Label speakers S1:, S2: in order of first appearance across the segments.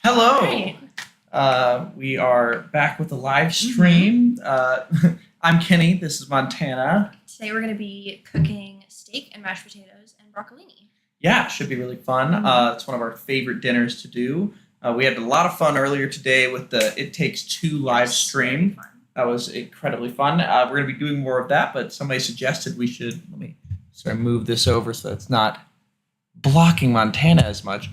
S1: Hello.
S2: Right.
S1: We are back with a live stream. I'm Kenny. This is Montana.
S2: Today we're going to be cooking steak and mashed potatoes and broccolini.
S1: Yeah, should be really fun. It's one of our favorite dinners to do. We had a lot of fun earlier today with the It Takes Two live stream. That was incredibly fun. We're going to be doing more of that, but somebody suggested we should, let me sort of move this over so it's not blocking Montana as much.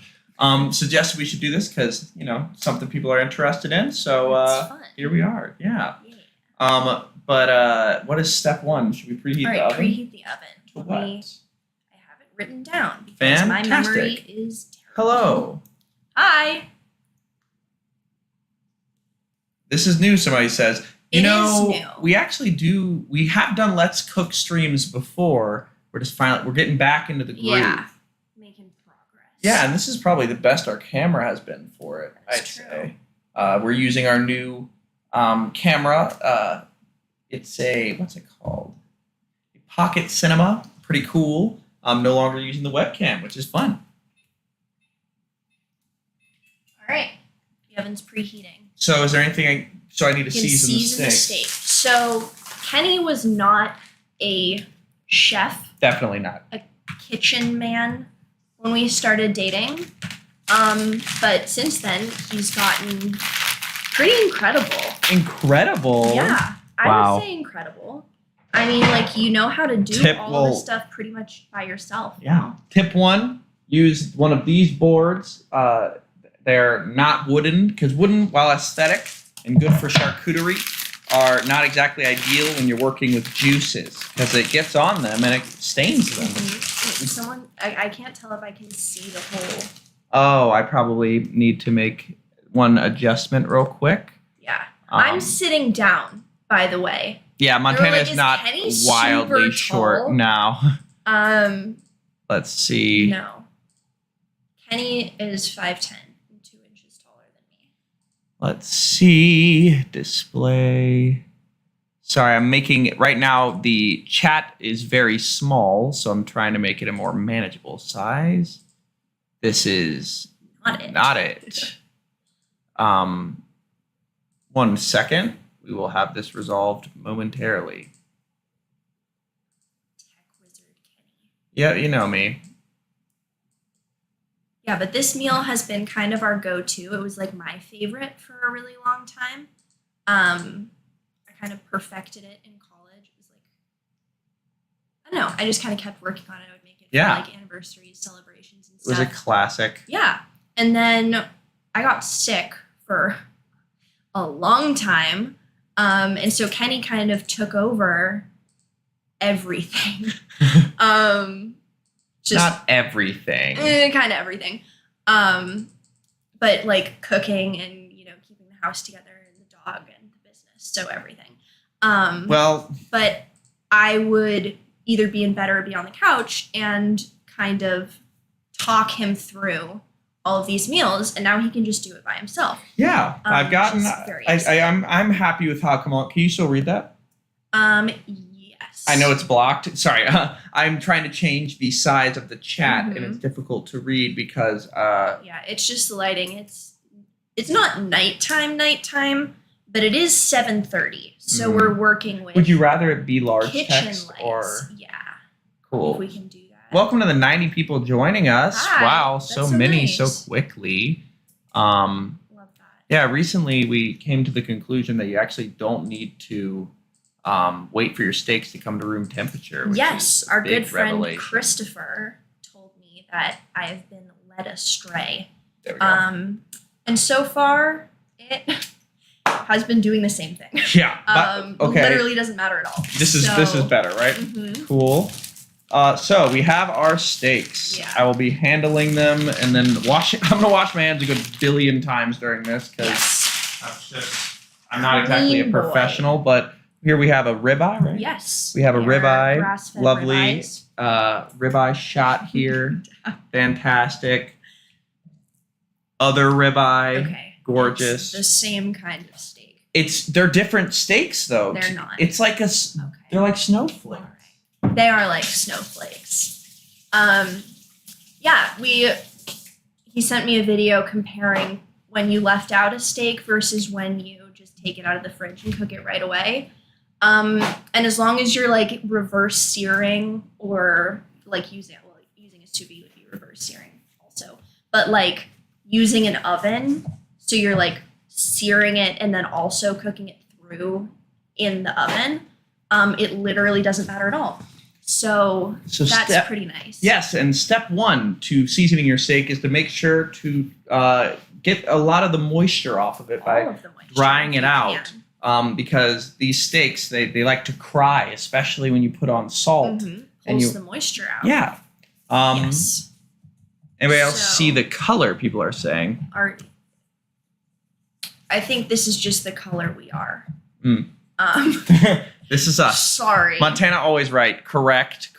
S1: Suggested we should do this because, something people are interested in. So here we are. Yeah. But what is step one? Should we preheat the oven?
S2: Preheat the oven.
S1: To what?
S2: I have it written down because my memory is terrible.
S1: Hello.
S2: Hi.
S1: This is new, somebody says.
S2: It is new.
S1: We have done Let's Cook streams before. We're getting back into the groove.
S2: Yeah. Making progress.
S1: Yeah, and this is probably the best our camera has been for it, I'd say. We're using our new camera. It's what's it called? A Pocket Cinema. Pretty cool. I'm no longer using the webcam, which is fun.
S2: All right. The oven's preheating.
S1: So is there anything I need to season the
S2: steak? So Kenny was not a chef.
S1: Definitely not.
S2: A kitchen man when we started dating. But since then, he's gotten pretty incredible.
S1: Incredible?
S2: Yeah. I would say incredible. I mean, you know how to do all this stuff pretty much by yourself.
S1: Yeah. Tip 1, use one of these boards. They're not wooden, because wooden, while aesthetic and good for charcuterie, are not exactly ideal when you're working with juices, because it gets on them and it stains them.
S2: Mm-hmm. I can't tell if I can see the whole.
S1: Oh, I probably need to make one adjustment real quick.
S2: Yeah. I'm sitting down, by the way.
S1: Yeah, Montana is not wildly short now. Let's see.
S2: No. Kenny is 5'10", and 2 inches taller than me.
S1: Let's see. Display. Sorry, I'm making it right now. The chat is very small, so I'm trying to make it a more manageable size. This is not it. 1 second. We will have this resolved momentarily.
S2: Tech wizard Kenny.
S1: Yeah, you know me.
S2: Yeah, but this meal has been kind of our go-to. It was my favorite for a really long time. I kind of perfected it in college. It was I don't know. I just kind of kept working on it. I would make it for anniversaries, celebrations, and stuff.
S1: It was a classic.
S2: Yeah. And then I got sick for a long time. And so Kenny kind of took over everything.
S1: Not everything.
S2: Kind of everything. But cooking and, keeping the house together and the dog and the business. So everything. But I would either be in bed or be on the couch and kind of talk him through all of these meals, and now he can just do it by himself.
S1: Yeah, I've gotten. I'm happy with how it come on. Can you still read that?
S2: Yes.
S1: I know it's blocked. Sorry, I'm trying to change the size of the chat, and it's difficult to read because.
S2: Yeah, it's just the lighting. It's not nighttime, but it is 7:30, so we're working with.
S1: Would you rather it be large
S2: kitchen
S1: text
S2: lights.
S1: or?
S2: Yeah.
S1: Cool.
S2: If we can do that.
S1: Welcome to the 90 people joining us.
S2: Hi,
S1: wow, so many
S2: nice.
S1: so quickly.
S2: Love that.
S1: Yeah, recently we came to the conclusion that you actually don't need to wait for your steaks to come to room temperature.
S2: Yes, our good friend
S1: revelation.
S2: Christopher told me that I have been led astray.
S1: There we go.
S2: And so far it has been doing the same thing.
S1: Yeah. Okay.
S2: Literally doesn't matter at all.
S1: This is better, right?
S2: Mm-hmm.
S1: Cool. So we have our steaks.
S2: Yeah.
S1: I will be handling them and then I'm going to wash my hands a good billion times during this because I'm not exactly a professional, but here we have a ribeye, right?
S2: Yes.
S1: We have a ribeye. Lovely
S2: ribeyes.
S1: Ribeye shot here. Fantastic. Other ribeye.
S2: Okay.
S1: Gorgeous.
S2: It's the same kind of steak.
S1: They're different steaks though.
S2: They're not.
S1: It's like they're like snowflakes.
S2: They are like snowflakes. Yeah, he sent me a video comparing when you left out a steak versus when you just take it out of the fridge and cook it right away. And as long as you're like reverse searing or like using a sous vide would be reverse searing also, but like using an oven, so you're like searing it and then also cooking it through in the oven, it literally doesn't matter at all. So that's pretty nice.
S1: Yes, and step 1 to seasoning your steak is to make sure to get a lot of the moisture off of it by drying it out. Because these steaks, they like to cry, especially when you put on salt.
S2: Mm-hmm. Pulls the moisture out.
S1: Yeah.
S2: Yes.
S1: Anybody else see the color people are saying?
S2: I think this is just the color we are.
S1: This is us.
S2: Sorry.
S1: Montana always right. Correct.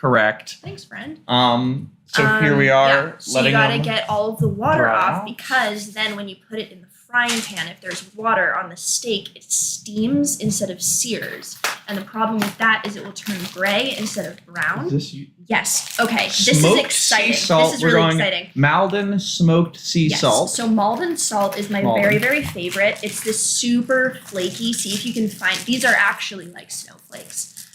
S2: Thanks, friend.
S1: So here we are.
S2: Yeah. So you gotta get all of the water off, because then when you put it in the frying pan, if there's water on the steak, it steams instead of sears. And the problem with that is it will turn gray instead of brown.
S1: Is this you?
S2: Yes. Okay. This is exciting. This is really exciting.
S1: Maldon smoked sea salt.
S2: So Maldon salt is my very, very favorite. It's this super flaky. See if you can find. These are actually like snowflakes.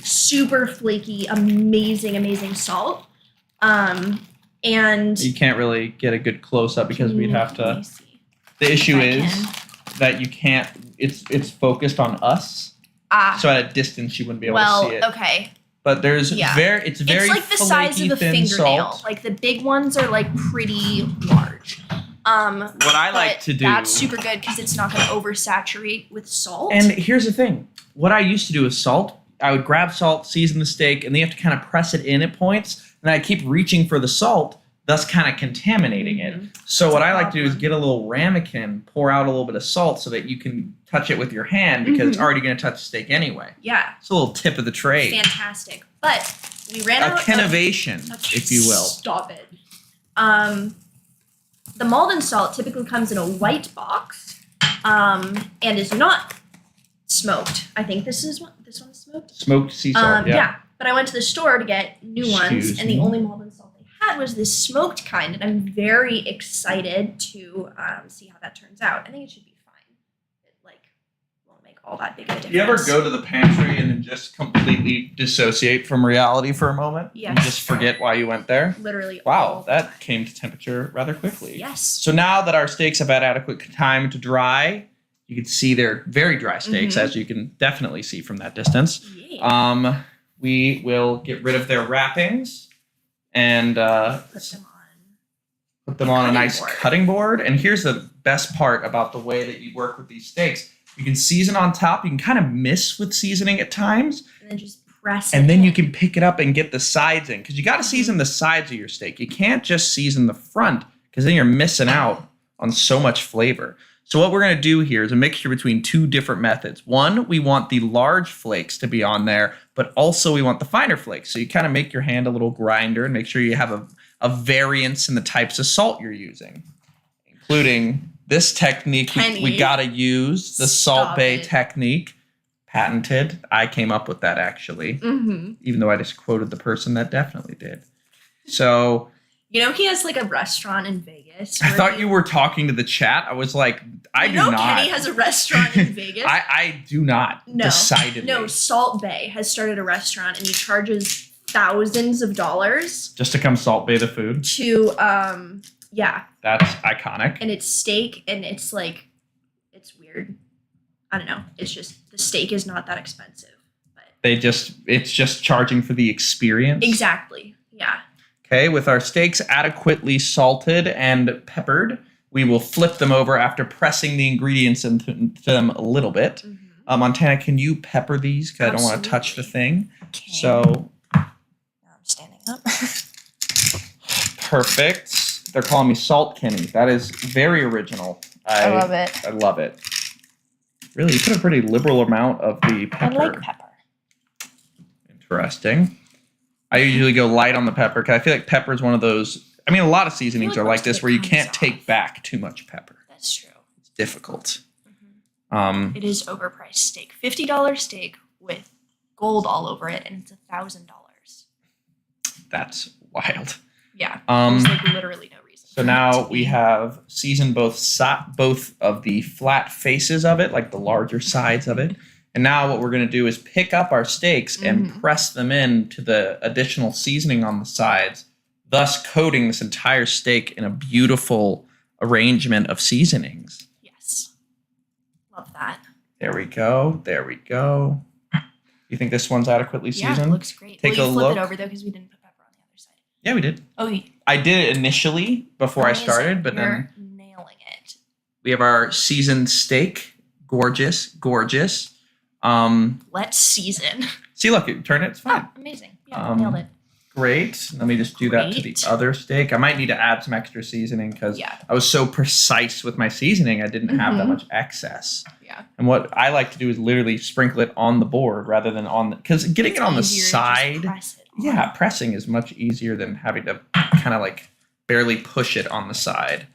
S2: Super flaky, amazing salt. And
S1: you can't really get a good close up because we'd have to. The issue is that you can't. It's focused on us. So at a distance you wouldn't be able to see it.
S2: Okay.
S1: But there's it's very
S2: like the size of a fingernail.
S1: Salt.
S2: Like the big ones are like pretty large.
S1: What I like to do.
S2: That's super good because it's not going to oversaturate with salt.
S1: And here's the thing. What I used to do with salt, I would grab salt, season the steak, and then you have to kind of press it in at points. And I keep reaching for the salt, thus kind of contaminating it. So what I like to do is get a little ramekin, pour out a little bit of salt so that you can touch it with your hand because it's already going to touch the steak anyway.
S2: Yeah.
S1: It's a little tip of the trade.
S2: Fantastic. But we ran out of...
S1: innovation, if you will.
S2: Stop it. The Maldon salt typically comes in a white box and is not smoked. I think this one is smoked.
S1: Smoked sea salt,
S2: yeah. But I went to the store to get new ones, and the only Maldon salt had was this smoked kind, and I'm very excited to see how that turns out. I think it should be fine. It won't make all that big of a difference.
S1: You ever go to the pantry and then just completely dissociate from reality for a moment?
S2: Yes.
S1: And just forget why you went there?
S2: Literally.
S1: Wow, that came to temperature rather quickly.
S2: Yes.
S1: So now that our steaks have had adequate time to dry, you can see they're very dry steaks, as you can definitely see from that distance.
S2: Yeah.
S1: We will get rid of their wrappings and put them on a nice cutting board. And here's the best part about the way that you work with these steaks. You can season on top. You can kind of miss with seasoning at times.
S2: And then just press it.
S1: And then you can pick it up and get the sides in. Because you got to season the sides of your steak. You can't just season the front because then you're missing out on so much flavor. So what we're going to do here is a mixture between two different methods. One, we want the large flakes to be on there, but also we want the finer flakes. So you kind of make your hand a little grinder and make sure you have a variance in the types of salt you're using, including this technique we got to use, the Salt Bay technique, patented. I came up with that, actually, even though I just quoted the person that definitely did. So...
S2: You know, he has like a restaurant in Vegas.
S1: I thought you were talking to the chat. I was like, I do not.
S2: Kenny has a restaurant in Vegas.
S1: I do not.
S2: No,
S1: decidedly.
S2: No, Salt Bay has started a restaurant and he charges thousands of dollars
S1: just to come Salt Bay the food.
S2: To yeah.
S1: That's iconic.
S2: And it's steak and it's like it's weird. I don't know. It's just the steak is not that expensive. But
S1: it's just charging for the experience.
S2: Exactly. Yeah.
S1: Okay, with our steaks adequately salted and peppered, we will flip them over after pressing the ingredients into them a little bit. Montana, can you pepper these? Because I don't want to touch the thing.
S2: Okay.
S1: So,
S2: now I'm standing up.
S1: Perfect. They're calling me Salt Kenny. That is very original.
S2: I love it.
S1: I love it. Really, you put a pretty liberal amount of the pepper.
S2: I like pepper.
S1: Interesting. I usually go light on the pepper because I feel like pepper is one of those. I mean, a lot of seasonings are like this where you can't take back too much pepper.
S2: That's true.
S1: It's difficult.
S2: It is overpriced steak. $50 steak with gold all over it, and it's $1,000.
S1: That's wild.
S2: Yeah. There's like literally no reason.
S1: So now we have seasoned both of the flat faces of it, like the larger sides of it. And now what we're going to do is pick up our steaks and press them into the additional seasoning on the sides, thus coating this entire steak in a beautiful arrangement of seasonings.
S2: Yes. Love that.
S1: There we go. There we go. You think this one's adequately seasoned?
S2: Yeah, it looks great.
S1: Take a look.
S2: Flip it over, though, because we didn't put pepper on the other side.
S1: Yeah, we did.
S2: Oh,
S1: I did it initially before
S2: amazing.
S1: I started, but
S2: You're
S1: then
S2: nailing it.
S1: we have our seasoned steak. Gorgeous, gorgeous.
S2: Let's season.
S1: See, look, turn it. It's fine.
S2: Oh, amazing. Yeah, nailed it.
S1: Great. Let me just do that to the other steak. I might need to add some extra seasoning because I was so precise with my seasoning. I didn't have that much excess.
S2: Yeah.
S1: And what I like to do is literally sprinkle it on the board rather than on the, because getting it on the side. Pressing is much easier than having to kind of like barely push it on the side.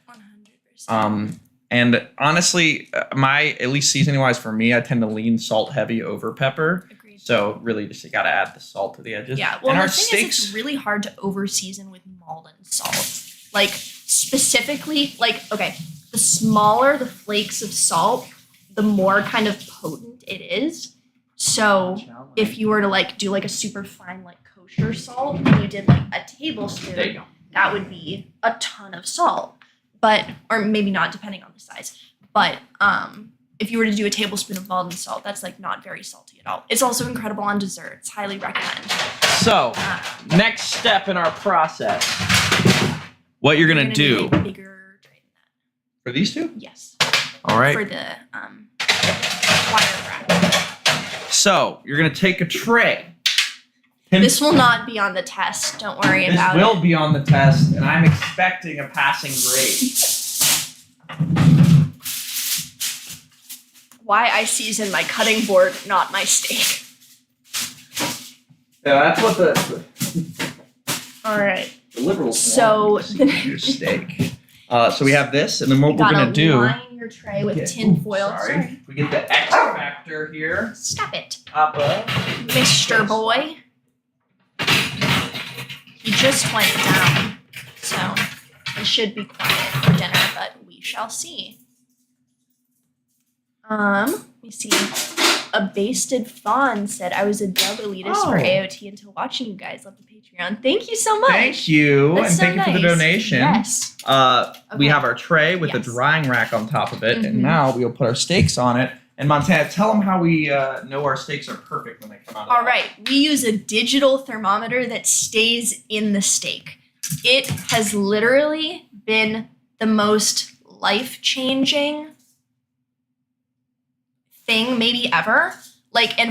S2: 100%.
S1: And honestly, at least seasoning wise for me, I tend to lean salt heavy over pepper.
S2: Agreed.
S1: So really just you got to add the salt to the edges.
S2: Yeah. Well,
S1: and
S2: the
S1: our
S2: thing
S1: steaks,
S2: is, it's really hard to over season with Maldon salt. Like specifically, like, okay, the smaller the flakes of salt, the more kind of potent it is. So if you were to like do like a super fine like kosher salt and you did like a tablespoon, that would be a ton of salt. But, or maybe not depending on the size. But if you were to do a tablespoon of Maldon salt, that's like not very salty at all. It's also incredible on desserts. Highly recommend.
S1: So, next step in our process. What you're going to do.
S2: Need a bigger tray than that.
S1: For these two?
S2: Yes.
S1: All right.
S2: For the wire wrap.
S1: So, you're going to take a tray.
S2: This will not be on the test. Don't worry about it.
S1: This will be on the test, and I'm expecting a passing grade.
S2: Why I season my cutting board, not my steak.
S1: Yeah, that's what the
S2: All right.
S1: The liberals
S2: so
S1: want your steak. So we have this, and then what we're gonna do?
S2: Line your tray with tin foil. Sorry.
S1: We get the X factor here.
S2: Stop it,
S1: Papa.
S2: Mr. Boy. He just went down, so it should be quiet for dinner, but we shall see. Let me see. A Basted Fawn said, I was a dub elitist for AOT until watching you guys. Love the Patreon. Thank you so much.
S1: Thank you.
S2: That's
S1: and
S2: so
S1: thank you for the donation.
S2: Yes.
S1: We have our tray with the drying rack on top of it, and now we'll put our steaks on it. And Montana, tell them how we know our steaks are perfect when they come out of
S2: All right. We use a digital thermometer that stays in the steak. It has literally been the most life-changing thing maybe ever. Like, and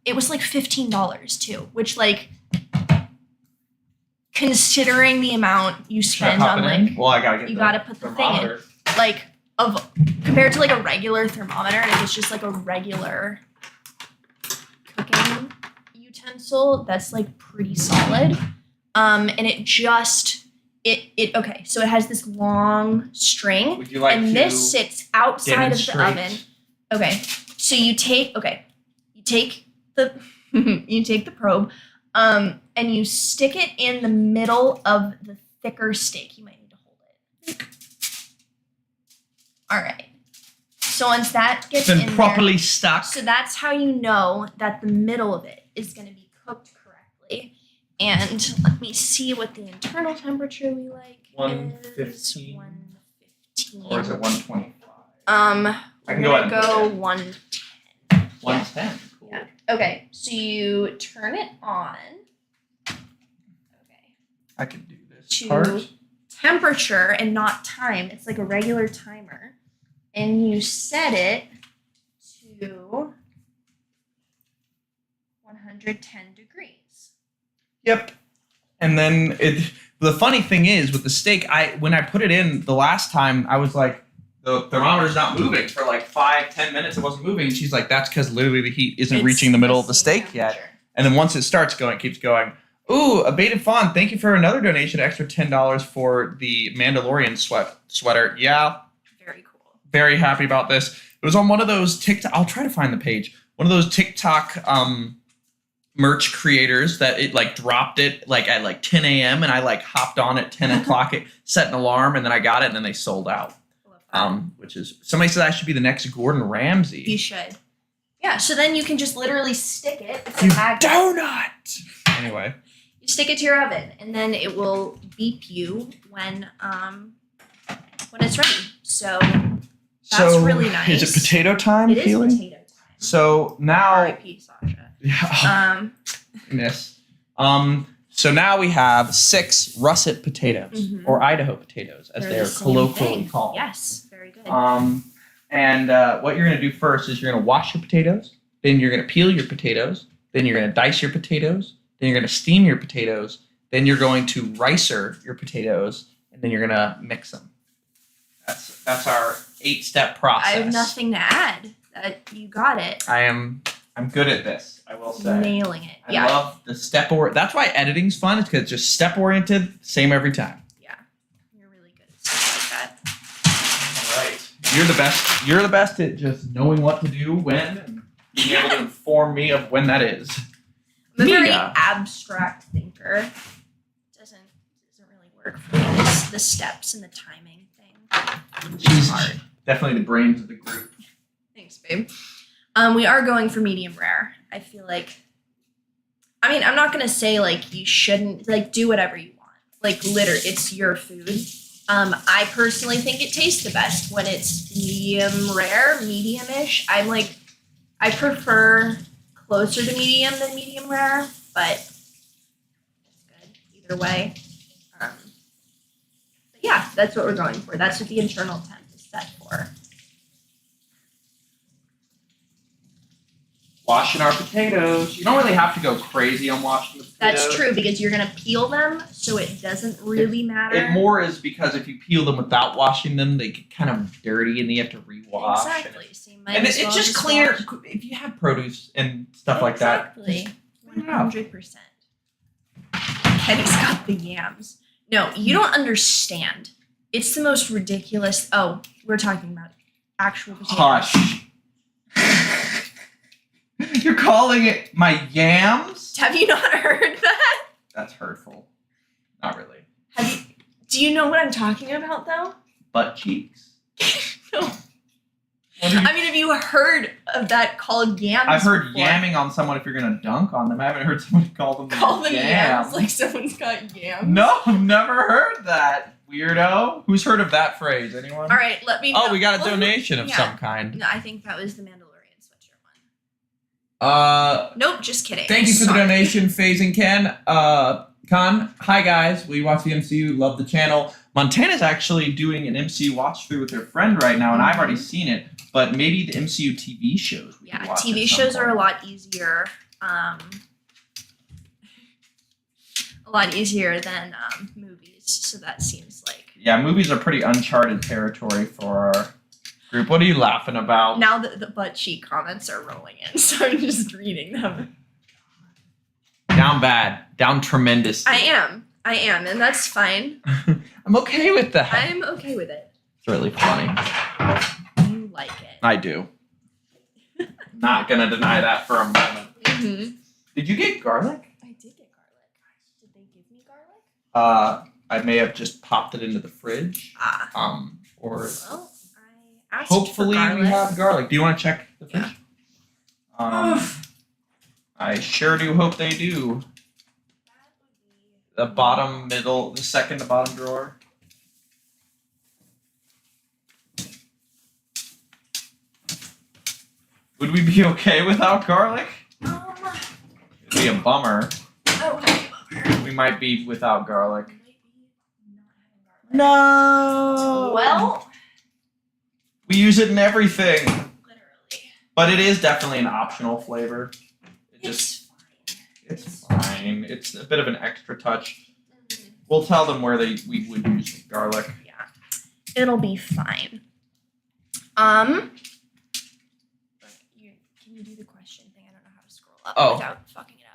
S2: it was like $15 too, which like, considering the amount you spend on like,
S1: well, I gotta get
S2: you gotta put the thing in. Like, compared to like a regular thermometer, and it's just like a regular cooking utensil that's like pretty solid. And it just okay, so it has this long string.
S1: Would you like
S2: and this sits outside of the oven. Okay. So you take the you take the probe, and you stick it in the middle of the thicker steak. You might need to hold it. All right. So once that gets in
S1: properly
S2: there,
S1: stuck.
S2: so that's how you know that the middle of it is going to be cooked correctly. And let me see what the internal temperature we like.
S1: 115.
S2: 115.
S1: Or is it 125?
S2: I can go 110.
S1: 110. Cool.
S2: Yeah. Okay. So you turn it on. Okay.
S1: I can do this
S2: To
S1: part.
S2: temperature and not time. It's like a regular timer. And you set it to 110 degrees.
S1: Yep. And then the funny thing is with the steak, when I put it in the last time, I was like, the thermometer's not moving for like 5-10 minutes. It wasn't moving. And she's like, that's because literally the heat isn't reaching the middle of the steak yet. And then once it starts going, it keeps going. Ooh, a Baited Fawn. Thank you for another donation, extra $10 for the Mandalorian sweater. Yeah.
S2: Very cool.
S1: Very happy about this. It was on one of those TikTok. I'll try to find the page. One of those TikTok merch creators that it like dropped it like at like 10 a.m. and I like hopped on at 10 o'clock, set an alarm, and then I got it, and then they sold out. Which is, somebody said I should be the next Gordon Ramsay.
S2: You should. Yeah, so then you can just literally stick it. It's
S1: you donut! Anyway.
S2: You stick it to your oven, and then it will beep you when it's ready. So that's really nice.
S1: Is it potato time?
S2: It is potato time.
S1: So now...
S2: R.I.P. Sasha.
S1: Yeah. Yes. So now we have 6 russet potatoes, or Idaho potatoes, as they're colloquially called.
S2: Yes, very good.
S1: And what you're going to do first is you're going to wash your potatoes, then you're going to peel your potatoes, then you're going to dice your potatoes, then you're going to steam your potatoes, then you're going to ricer your potatoes, and then you're going to mix them. That's our 8-step process.
S2: I have nothing to add. You got it.
S1: I'm good at this, I will say.
S2: Nailing it.
S1: I love the step that's why editing's fun, is because it's just step oriented, same every time.
S2: Yeah. You're really good at stuff like that.
S1: All right. You're the best at just knowing what to do when and being able to inform me of when that is.
S2: I'm a very abstract thinker. It doesn't really work for me. The steps and the timing thing.
S1: She's hard. Definitely the brains of the group.
S2: Thanks, babe. We are going for medium rare. I feel like, I mean, I'm not going to say, like, you shouldn't, like, do whatever you want. Like, literally, it's your food. I personally think it tastes the best when it's medium rare, medium-ish. I prefer closer to medium than medium rare, but it's good either way. But yeah, that's what we're going for. That's what the internal temp is set for.
S1: Washing our potatoes. You don't really have to go crazy on washing the potatoes.
S2: That's true, because you're going to peel them, so it doesn't really matter.
S1: It more is because if you peel them without washing them, they get kind of dirty and you have to rewash.
S2: Exactly.
S1: And it's just cleaner if you have produce and stuff like that.
S2: Exactly. 100%. Kenny's got the yams. No, you don't understand. It's the most ridiculous. Oh, we're talking about actual potatoes.
S1: Hush. You're calling it my yams?
S2: Have you not heard that?
S1: That's hurtful. Not really.
S2: Do you know what I'm talking about, though?
S1: Butt cheeks?
S2: No. I mean, have you heard of that called yams?
S1: I've heard
S2: before?
S1: Yamming on someone if you're going to dunk on them. I haven't heard somebody call them
S2: yams like someone's got yams.
S1: No, I've never heard that. Weirdo. Who's heard of that phrase? Anyone?
S2: All right, let me know.
S1: Oh, we got a donation of some kind.
S2: No, I think that was the Mandalorian sweatshirt one. Nope, just kidding.
S1: Thank you for the donation, FaZe and Ken. Con, hi guys. We watch the MCU, love the channel. Montana's actually doing an MCU watch through with her friend right now, and I've already seen it. But maybe the MCU TV shows.
S2: Yeah, TV shows are a lot easier. A lot easier than movies. So that seems like.
S1: Yeah, movies are pretty uncharted territory for our group. What are you laughing about?
S2: Now that the butt cheek comments are rolling in, so I'm just reading them.
S1: Down bad. Down tremendous.
S2: I am, and that's fine.
S1: I'm okay with that.
S2: I'm okay with it.
S1: It's really funny.
S2: You like it.
S1: I do. Not gonna deny that for a moment.
S2: Mm-hmm.
S1: Did you get garlic?
S2: I did get garlic. Did they give me garlic?
S1: I may have just popped it into the fridge. Or
S2: well, I asked
S1: hopefully
S2: for garlic.
S1: we have garlic. Do you want to check the fridge? Yeah. I sure do hope they do. The bottom middle, the second to bottom drawer. Would we be okay without garlic? It'd be a bummer. We might be without garlic. No.
S2: Well,
S1: we use it in everything.
S2: literally.
S1: But it is definitely an optional flavor.
S2: It's fine.
S1: It's fine. It's a bit of an extra touch. We'll tell them where we would use garlic.
S2: Yeah. It'll be fine. Can you do the question thing? I don't know how to scroll up without fucking it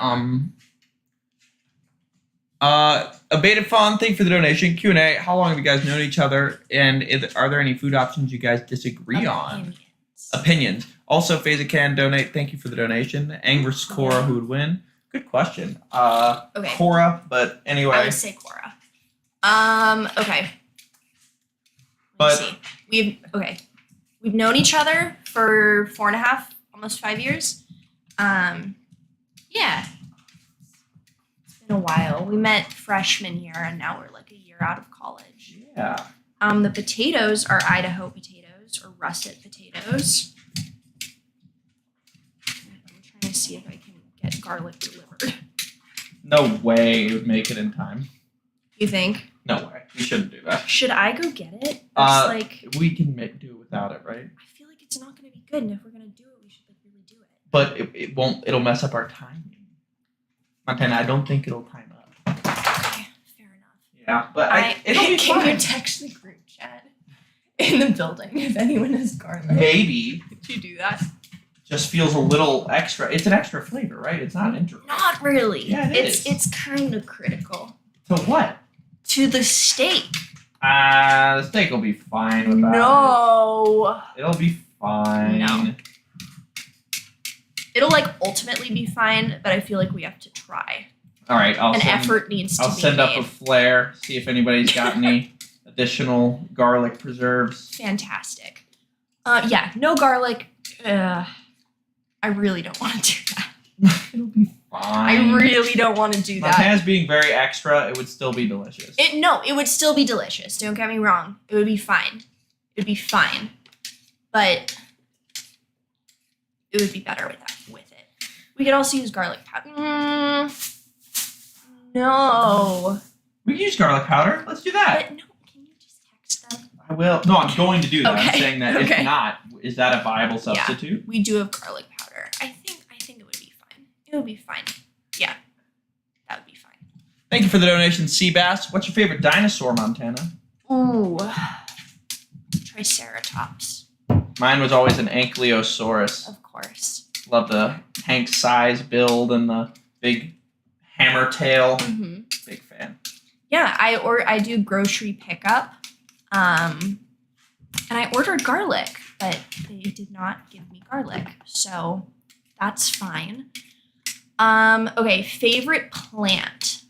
S2: up.
S1: Abated Fawn, thank you for the donation. Q&A, how long have you guys known each other? And are there any food options you guys disagree on? Opinions. Also, FaZe Can donate, thank you for the donation. Angry Cora, who would win? Good question.
S2: Okay.
S1: Cora, but anyway.
S2: I would say Cora. Okay.
S1: But
S2: Let's see. We've known each other for 4.5, almost 5 years. Yeah. It's been a while. We met freshman year and now we're like a year out of college.
S1: Yeah.
S2: The potatoes are Idaho potatoes or russet potatoes. I'm trying to see if I can get garlic delivered.
S1: No way it would make it in time.
S2: You think?
S1: No way. We shouldn't do that.
S2: Should I go get it? It's
S1: we can do it without it, right?
S2: I feel like it's not going to be good, and if we're going to do it, we should like really do it.
S1: But it won't. It'll mess up our timing. Montana, I don't think it'll time up.
S2: Okay, fair enough.
S1: Yeah, but it'll be
S2: can
S1: fine.
S2: you text the group chat in the building if anyone has garlic?
S1: Maybe.
S2: Could you do that?
S1: Just feels a little extra. It's an extra flavor, right? It's not integral.
S2: Not really.
S1: Yeah,
S2: It's kind of critical.
S1: To what?
S2: To the steak.
S1: The steak will be fine with that.
S2: No.
S1: It'll be fine.
S2: No. It'll like ultimately be fine, but I feel like we have to try.
S1: All right,
S2: effort needs to be
S1: I'll send
S2: made.
S1: up a flare, see if anybody's got any additional garlic preserves.
S2: Fantastic. Yeah, no garlic. I really don't want to do that.
S1: It'll be fine.
S2: I really don't want to do that.
S1: Montana's being very extra. It would still be delicious.
S2: It would still be delicious. Don't get me wrong. It would be fine. It would be fine. But it would be better with it. We could also use garlic powder. No.
S1: We can use garlic powder. Let's do that.
S2: But no, can you just text them?
S1: I will. No, I'm going to do that.
S2: Okay.
S1: I'm saying that
S2: Okay.
S1: if not, is that a viable substitute?
S2: We do have garlic powder. I think it would be fine. It would be fine. Yeah. That would be fine.
S1: Thank you for the donation, Seabass. What's your favorite dinosaur, Montana?
S2: Ooh. Triceratops.
S1: Mine was always an Ankylosaurus.
S2: Of course.
S1: Love the tank size build and the big hammer tail.
S2: Mm-hmm.
S1: Big fan.
S2: Yeah, I do grocery pickup. And I ordered garlic, but they did not give me garlic. So that's fine. Okay, favorite plant.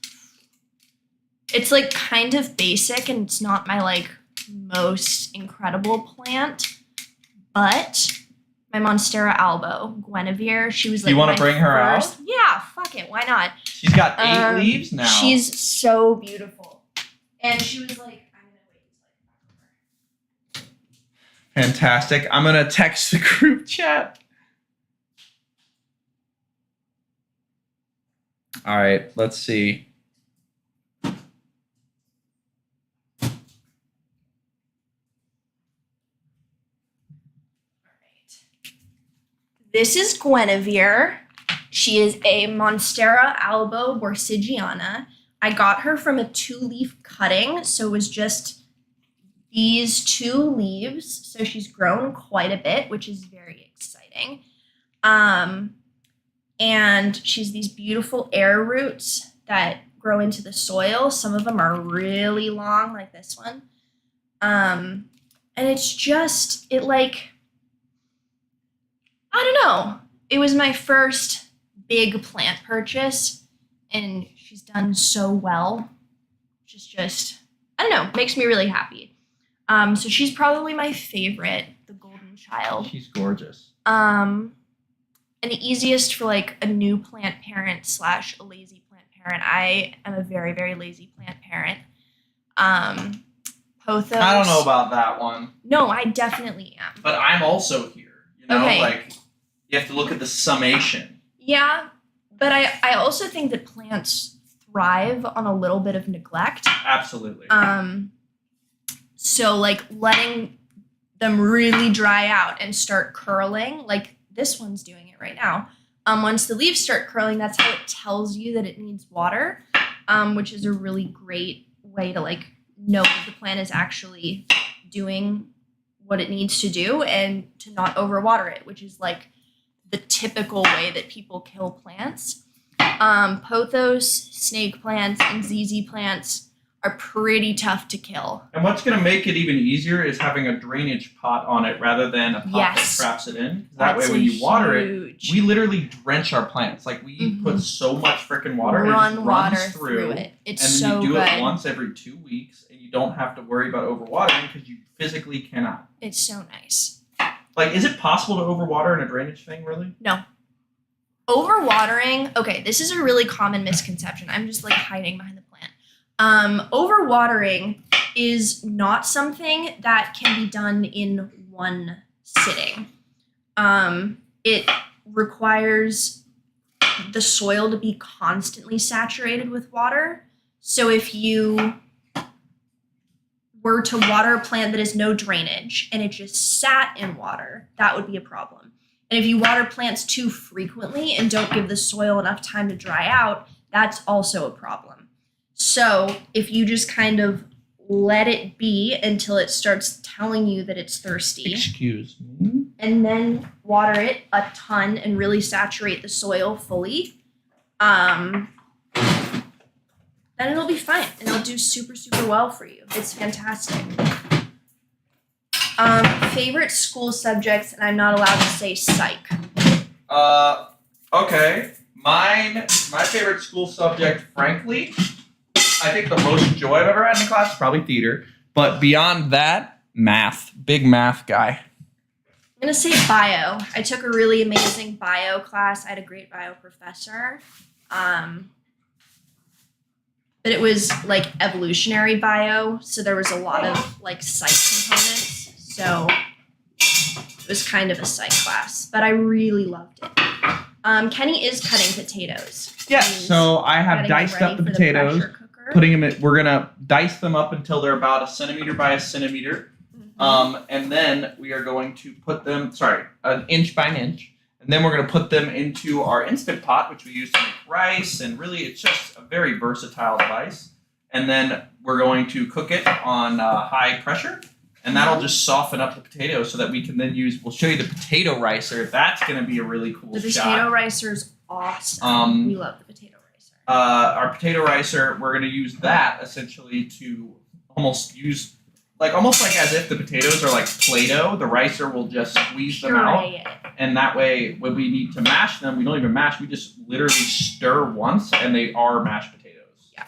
S2: It's like kind of basic and it's not my like most incredible plant, but my Monstera albo, Guinevere, she was like
S1: you want to bring her out?
S2: Yeah, fuck it, why not?
S1: She's got 8 leaves now.
S2: She's so beautiful. And she was like, I'm gonna wait until I talk to her.
S1: Fantastic. I'm going to text the group chat. All right, let's see.
S2: This is Guinevere. She is a Monstera albo borsigiana. I got her from a 2-leaf cutting, so it was just these 2 leaves. So she's grown quite a bit, which is very exciting. And she's these beautiful air roots that grow into the soil. Some of them are really long, like this one. And it's just, I don't know. It was my first big plant purchase, and she's done so well. Just, I don't know, makes me really happy. So she's probably my favorite, the golden child.
S1: She's gorgeous.
S2: And the easiest for like a new plant parent / a lazy plant parent. I am a very, very lazy plant parent. Pothos.
S1: I don't know about that one.
S2: No, I definitely am.
S1: But I'm also here. You know,
S2: Okay.
S1: like you have to look at the summation.
S2: Yeah, but I also think that plants thrive on a little bit of neglect.
S1: Absolutely.
S2: So like letting them really dry out and start curling, like this one's doing it right now. Once the leaves start curling, that's how it tells you that it needs water, which is a really great way to like know that the plant is actually doing what it needs to do and to not overwater it, which is like the typical way that people kill plants. Pothos, snake plants, and ZZ plants are pretty tough to kill.
S1: And what's going to make it even easier is having a drainage pot on it rather than a pot that traps it in. That way, when you water it, we literally drench our plants. Like, we put so much freaking water, and it just runs through it.
S2: It's
S1: and
S2: so
S1: then you do
S2: good.
S1: it once every 2 weeks, and you don't have to worry about overwatering because you physically cannot.
S2: It's so nice.
S1: Like, is it possible to overwater in a drainage thing, really?
S2: No. Overwatering, okay, this is a really common misconception. I'm just like hiding behind the plant. Overwatering is not something that can be done in one sitting. It requires the soil to be constantly saturated with water. So if you were to water a plant that has no drainage and it just sat in water, that would be a problem. And if you water plants too frequently and don't give the soil enough time to dry out, that's also a problem. So if you just kind of let it be until it starts telling you that it's thirsty.
S1: Excuse me.
S2: And then water it a ton and really saturate the soil fully, then it'll be fine and it'll do super, super well for you. It's fantastic. Favorite school subjects, and I'm not allowed to say psych.
S1: Okay. My favorite school subject, frankly, I think the most joy I've ever had in class is probably theater. But beyond that, math. Big math guy.
S2: I'm going to say bio. I took a really amazing bio class. I had a great bio professor. But it was like evolutionary bio, so there was a lot of like psych components. So it was kind of a psych class, but I really loved it. Kenny is cutting potatoes.
S1: Yeah, so I have diced up the potatoes, putting them in, we're gonna dice them up until they're about 1 centimeter by 1 centimeter. And then we are going to put them, 1 inch by 1 inch. And then we're going to put them into our Instant Pot, which we use to make rice. And really, it's just a very versatile device. And then we're going to cook it on high pressure. And that'll just soften up the potatoes so that we can then use, we'll show you the potato ricer. That's going to be a really cool shot.
S2: The potato ricer is awesome. We love the potato ricer.
S1: Our potato ricer, we're going to use that essentially to almost like as if the potatoes are like Play-Doh. The ricer will just squeeze them out. And that way, when we need to mash them, we don't even mash. We just literally stir once, and they are mashed potatoes.
S2: Yeah.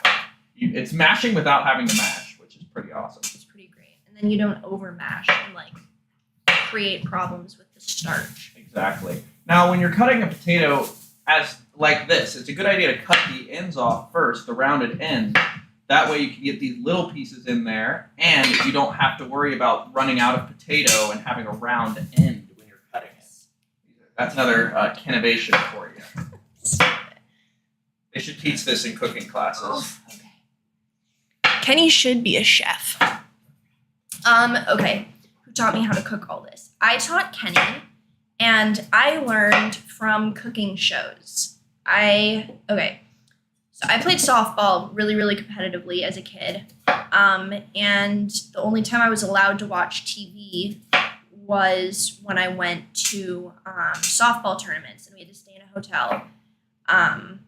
S1: It's mashing without having to mash, which is pretty awesome.
S2: It's pretty great. And then you don't overmash and like create problems with the starch.
S1: Exactly. Now, when you're cutting a potato as like this, it's a good idea to cut the ends off first, the rounded ends. That way you can get these little pieces in there, and you don't have to worry about running out of potato and having a round end when you're cutting it. That's another innovation for you. They should teach this in cooking classes.
S2: Oh, okay. Kenny should be a chef. Okay. Who taught me how to cook all this? I taught Kenny, and I learned from cooking shows. So I played softball really, really competitively as a kid. And the only time I was allowed to watch TV was when I went to softball tournaments, and we had to stay in a hotel. And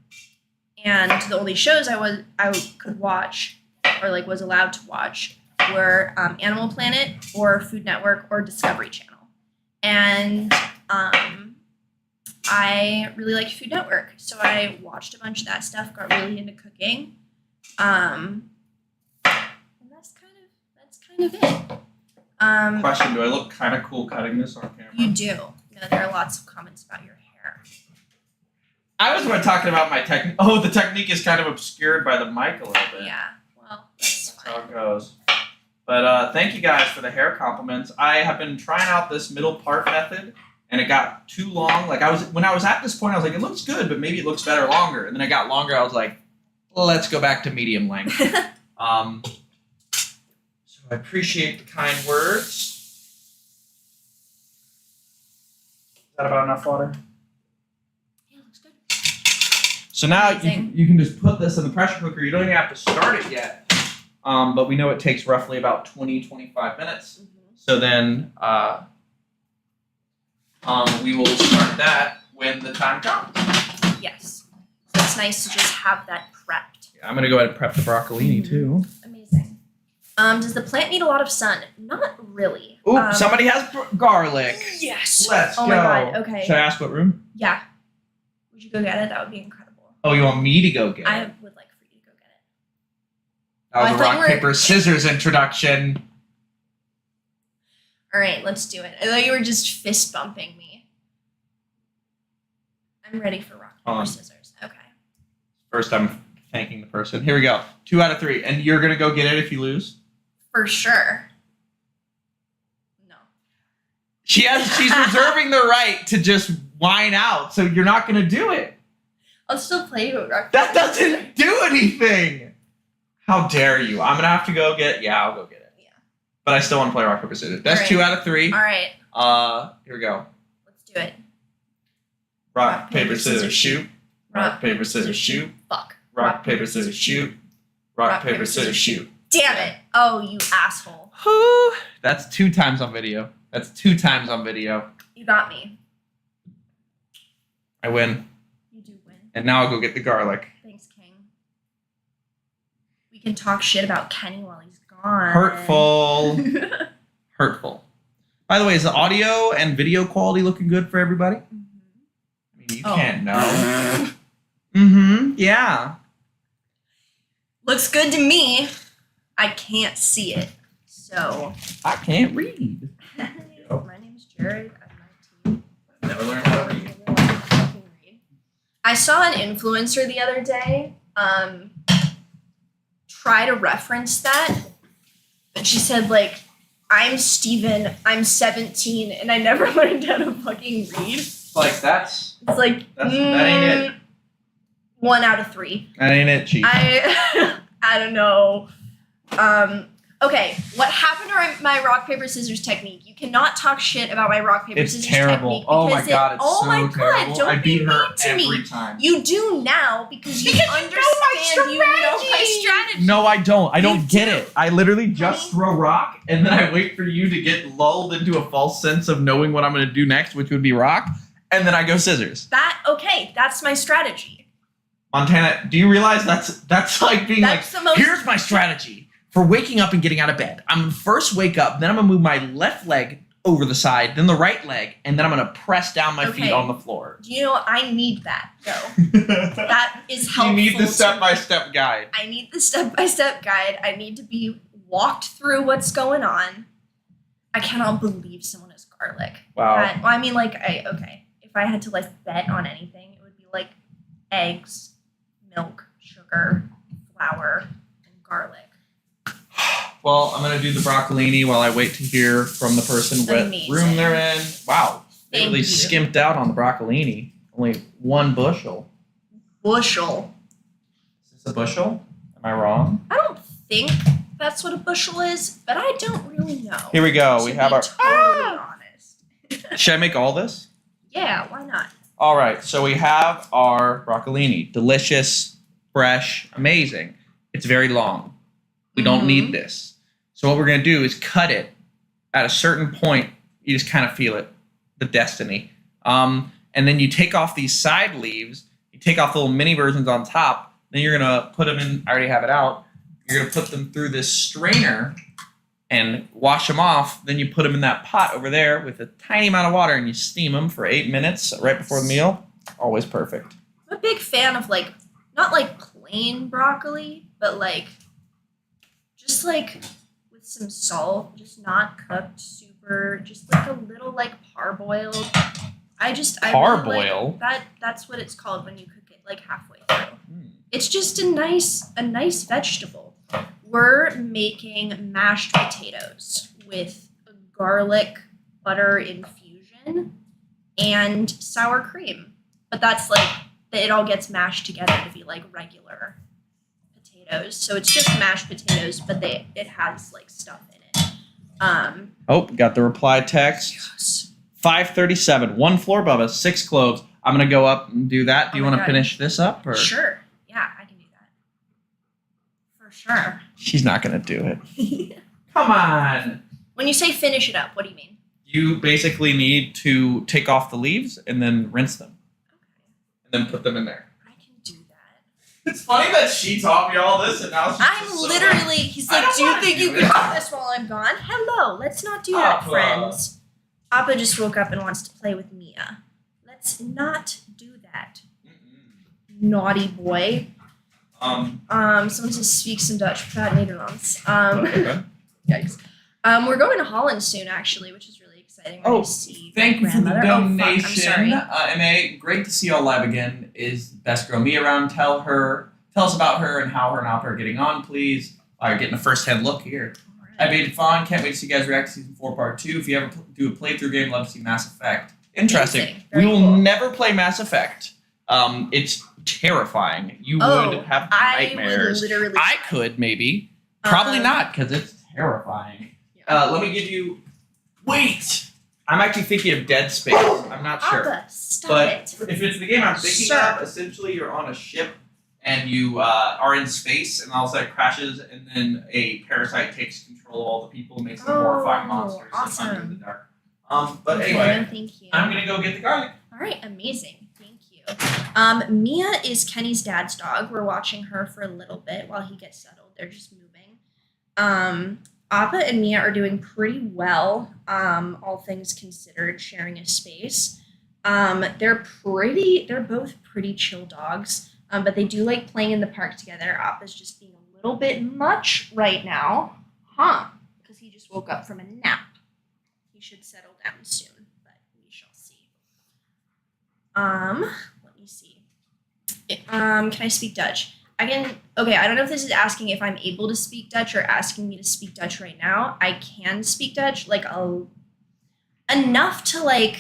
S2: the only shows I could watch, or like was allowed to watch, were Animal Planet or Food Network or Discovery Channel. And I really liked Food Network, so I watched a bunch of that stuff, got really into cooking. And that's kind of it.
S1: Question, do I look kind of cool cutting this on camera?
S2: You do. No, there are lots of comments about your hair.
S1: I was talking about my technique. Oh, the technique is kind of obscured by the mic a little bit.
S2: Yeah, well, that's fine.
S1: That's how it goes. But thank you guys for the hair compliments. I have been trying out this middle part method, and it got too long. Like when I was at this point, I was like, it looks good, but maybe it looks better longer. And then it got longer. I was like, well, let's go back to medium length. So I appreciate the kind words. Is that about enough water?
S2: Yeah, looks good.
S1: So now you can just put this in the pressure cooker. You don't even have to start it yet. But we know it takes roughly about 20-25 minutes.
S2: Mm-hmm.
S1: So then we will start that when the time comes.
S2: Yes. So it's nice to just have that prepped.
S1: Yeah, I'm going to go ahead and prep the broccolini too.
S2: Amazing. Does the plant need a lot of sun? Not really.
S1: Ooh, somebody has garlic.
S2: Yes.
S1: Let's go.
S2: Oh my god. Okay.
S1: Should I ask what room?
S2: Yeah. Would you go get it? That would be incredible.
S1: Oh, you want me to go get it?
S2: I would like for you to go get it.
S1: That was a rock, paper, scissors introduction.
S2: All right, let's do it. I thought you were just fist bumping me. I'm ready for rock, paper, scissors. Okay.
S1: First, I'm thanking the person. Here we go. 2 out of 3. And you're going to go get it if you lose?
S2: For sure. No.
S1: She's reserving the right to just whine out, so you're not going to do it.
S2: I'll still play you a rock, paper,
S1: that doesn't do anything. How dare you? I'm going to have to go get it. Yeah, I'll go get it. Yeah. But I still want to play rock, paper, scissors. That's right. 2 out of 3.
S2: All right.
S1: Here we go.
S2: Let's do it.
S1: Rock, paper, scissors, shoot. Rock, paper, scissors, shoot.
S2: Fuck.
S1: Rock, paper, scissors, shoot. Rock, paper, scissors, shoot.
S2: Damn it. Oh, you asshole.
S1: Whew. That's 2 times on video. You
S2: got me.
S1: I win.
S2: You do win.
S1: And now I'll go get the garlic.
S2: Thanks, King. We can talk shit about Kenny while he's gone.
S1: Hurtful. Hurtful. By the way, is the audio and video quality looking good for everybody?
S2: Mm-hmm.
S1: I mean, you can't know. Mm-hmm. Yeah.
S2: Looks good to me. I can't see it, so.
S1: I can't read.
S2: My name's Jared. I'm 19.
S1: Never learned how to read.
S2: I saw an influencer the other day try to reference that, and she said, like, I'm Steven, I'm 17, and I never learned how to fucking read.
S1: Like, that's
S2: It's like,
S1: that ain't it.
S2: 1 out of 3.
S1: That ain't it, Chief.
S2: I don't know. Okay, what happened to my rock, paper, scissors technique? You cannot talk shit about my rock, paper, scissors technique.
S1: Oh my god, it's
S2: oh
S1: so
S2: my
S1: terrible.
S2: God, don't
S1: I beat
S2: be
S1: her
S2: mean to
S1: every
S2: me.
S1: time.
S2: You do now because you understand you know my strategy.
S1: No, I don't. I don't get it. I literally just throw rock, and then I wait for you to get lulled into a false sense of knowing what I'm going to do next, which would be rock, and then I go scissors.
S2: That's my strategy.
S1: Montana, do you realize that's like being here's my strategy for waking up and getting out of bed. I'm going to first wake up, then I'm going to move my left leg over the side, then the right leg, and then I'm going to press down my feet on the floor.
S2: Do you know I need that, though? That is helpful.
S1: You need the step-by-step guide.
S2: I need the step-by-step guide. I need to be walked through what's going on. I cannot believe someone has garlic.
S1: Wow.
S2: If I had to, like, bet on anything, it would be, like, eggs, milk, sugar, flour, and garlic.
S1: Well, I'm going to do the broccolini while I wait to hear from the person what room they're in. Wow. They really skimped out on the broccolini. Only 1 bushel.
S2: Bushel?
S1: Is this a bushel? Am I wrong?
S2: I don't think that's what a bushel is, but I don't really know.
S1: Here we go. We have our...
S2: Totally honest.
S1: Should I make all this?
S2: Yeah, why not?
S1: All right. So we have our broccolini. Delicious, fresh, amazing. It's very long. We don't need this. So what we're going to do is cut it at a certain point. You just kind of feel it, the destiny. And then you take off these side leaves. You take off the little mini versions on top. Then you're going to put them in. I already have it out. You're going to put them through this strainer and wash them off. Then you put them in that pot over there with a tiny amount of water, and you steam them for 8 minutes right before the meal. Always perfect.
S2: I'm a big fan of, like, not like plain broccoli, but like just like with some salt, just not cooked super, just like a little like parboiled.
S1: Parboil?
S2: Really like that's what it's called when you cook it like halfway through. It's just a nice vegetable. We're making mashed potatoes with a garlic butter infusion and sour cream. But that's like it all gets mashed together to be like regular potatoes. So it's just mashed potatoes, but it has like stuff in it. Got
S1: the reply text.
S2: Yes.
S1: 537, 1 floor above us, 6 cloves. I'm gonna go up and do that. Do you want to finish this up? Or?
S2: Sure. Yeah, I can do that. For sure.
S1: She's not gonna do it. Come on.
S2: When you say finish it up, what do you mean?
S1: You basically need to take off the leaves and then rinse them. And then put them in there.
S2: I can do that.
S1: It's funny that she taught me all this, and now she's
S2: I'm
S1: just
S2: literally. He's
S1: I
S2: like,
S1: don't
S2: do you
S1: wanna
S2: think
S1: do
S2: you can
S1: it."
S2: do this while I'm gone? Hello, let's not do that,
S1: Appa.
S2: friends. Appa just woke up and wants to play with Mia. Let's not do that. Naughty boy. Someone says speak some Dutch. Praat Nederlands.
S1: Okay.
S2: Yikes. We're going to Holland soon, actually, which is really exciting. We're
S1: Oh,
S2: gonna see
S1: Thank you for the
S2: grandmother.
S1: donation.
S2: Oh, fuck, I'm sorry.
S1: MA, great to see y'all live again. Is best girl me around? Tell us about her and how her and Alpa are getting on, please. Getting a first-hand look here. I made it fun. Can't wait to see you guys react to season 4, part 2. If you ever do a playthrough game, love to see Mass Effect. Interesting.
S2: Amazing. Very
S1: We will
S2: cool.
S1: never play Mass Effect. It's terrifying. You would have nightmares.
S2: Would literally.
S1: I could maybe. Probably not, because it's terrifying. Let me give you. Wait. I'm actually thinking of Dead Space. I'm not sure.
S2: Appa, stop
S1: But
S2: it.
S1: if it's the game I'm thinking
S2: Sir.
S1: of, essentially you're on a ship and you are in space, and all of a sudden it crashes, and then a parasite takes control of all the people and makes them horrifying monsters that hunt in the dark. But anyway,
S2: Thank you.
S1: I'm gonna go get the garlic.
S2: All right, amazing. Thank you. Mia is Kenny's dad's dog. We're watching her for a little bit while he gets settled. They're just moving. Appa and Mia are doing pretty well, all things considered, sharing a space. They're both pretty chill dogs, but they do like playing in the park together. Appa's just being a little bit much right now, because he just woke up from a nap. He should settle down soon, but we shall see. Let me see. Can I speak Dutch? I don't know if this is asking if I'm able to speak Dutch or asking me to speak Dutch right now. I can speak Dutch, enough to,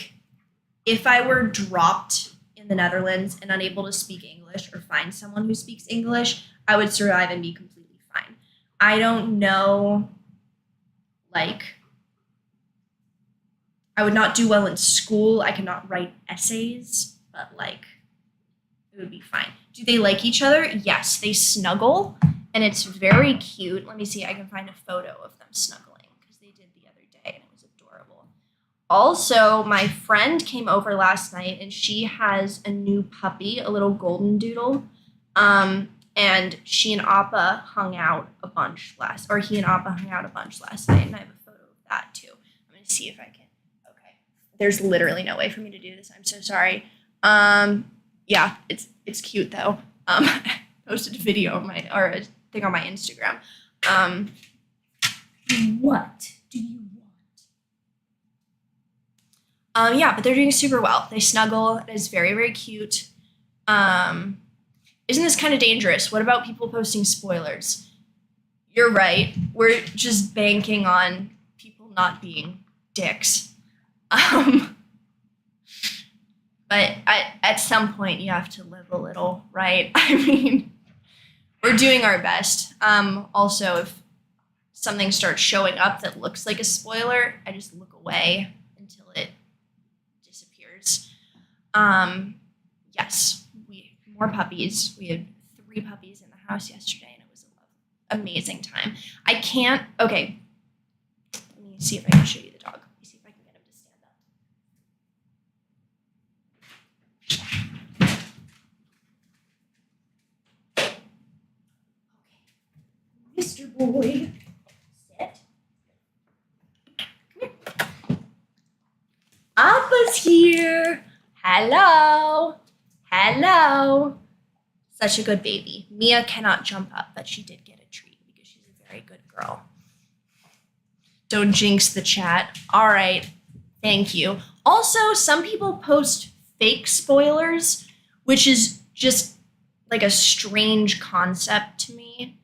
S2: if I were dropped in the Netherlands and unable to speak English or find someone who speaks English, I would survive and be completely fine. I don't know, I would not do well in school. I cannot write essays, but, it would be fine. Do they like each other? Yes, they snuggle, and it's very cute. Let me see. I can find a photo of them snuggling because they did the other day, and it was adorable. Also, my friend came over last night, and she has a new puppy, a little golden doodle. And she and Appa hung out a bunch last night, and I have a photo of that too. I'm gonna see if I can. Okay, there's literally no way for me to do this. I'm so sorry. Yeah, it's cute though. I posted a video or a thing on my Instagram. What do you want? Yeah, but they're doing super well. They snuggle. It is very, very cute. Isn't this kind of dangerous? What about people posting spoilers? You're right. We're just banking on people not being dicks. But at some point, you have to live a little, right? I mean, we're doing our best. Also, if something starts showing up that looks like a spoiler, I just look away until it disappears. Yes, more puppies. We had 3 puppies in the house yesterday, and it was an amazing time. Okay, let me see if I can show you the dog. Let me see if I can get him to stand up. Mr. Boy, sit. Come here. Appa's here. Hello. Such a good baby. Mia cannot jump up, but she did get a treat because she's a very good girl. Don't jinx the chat. All right. Thank you. Also, some people post fake spoilers, which is just like a strange concept to me.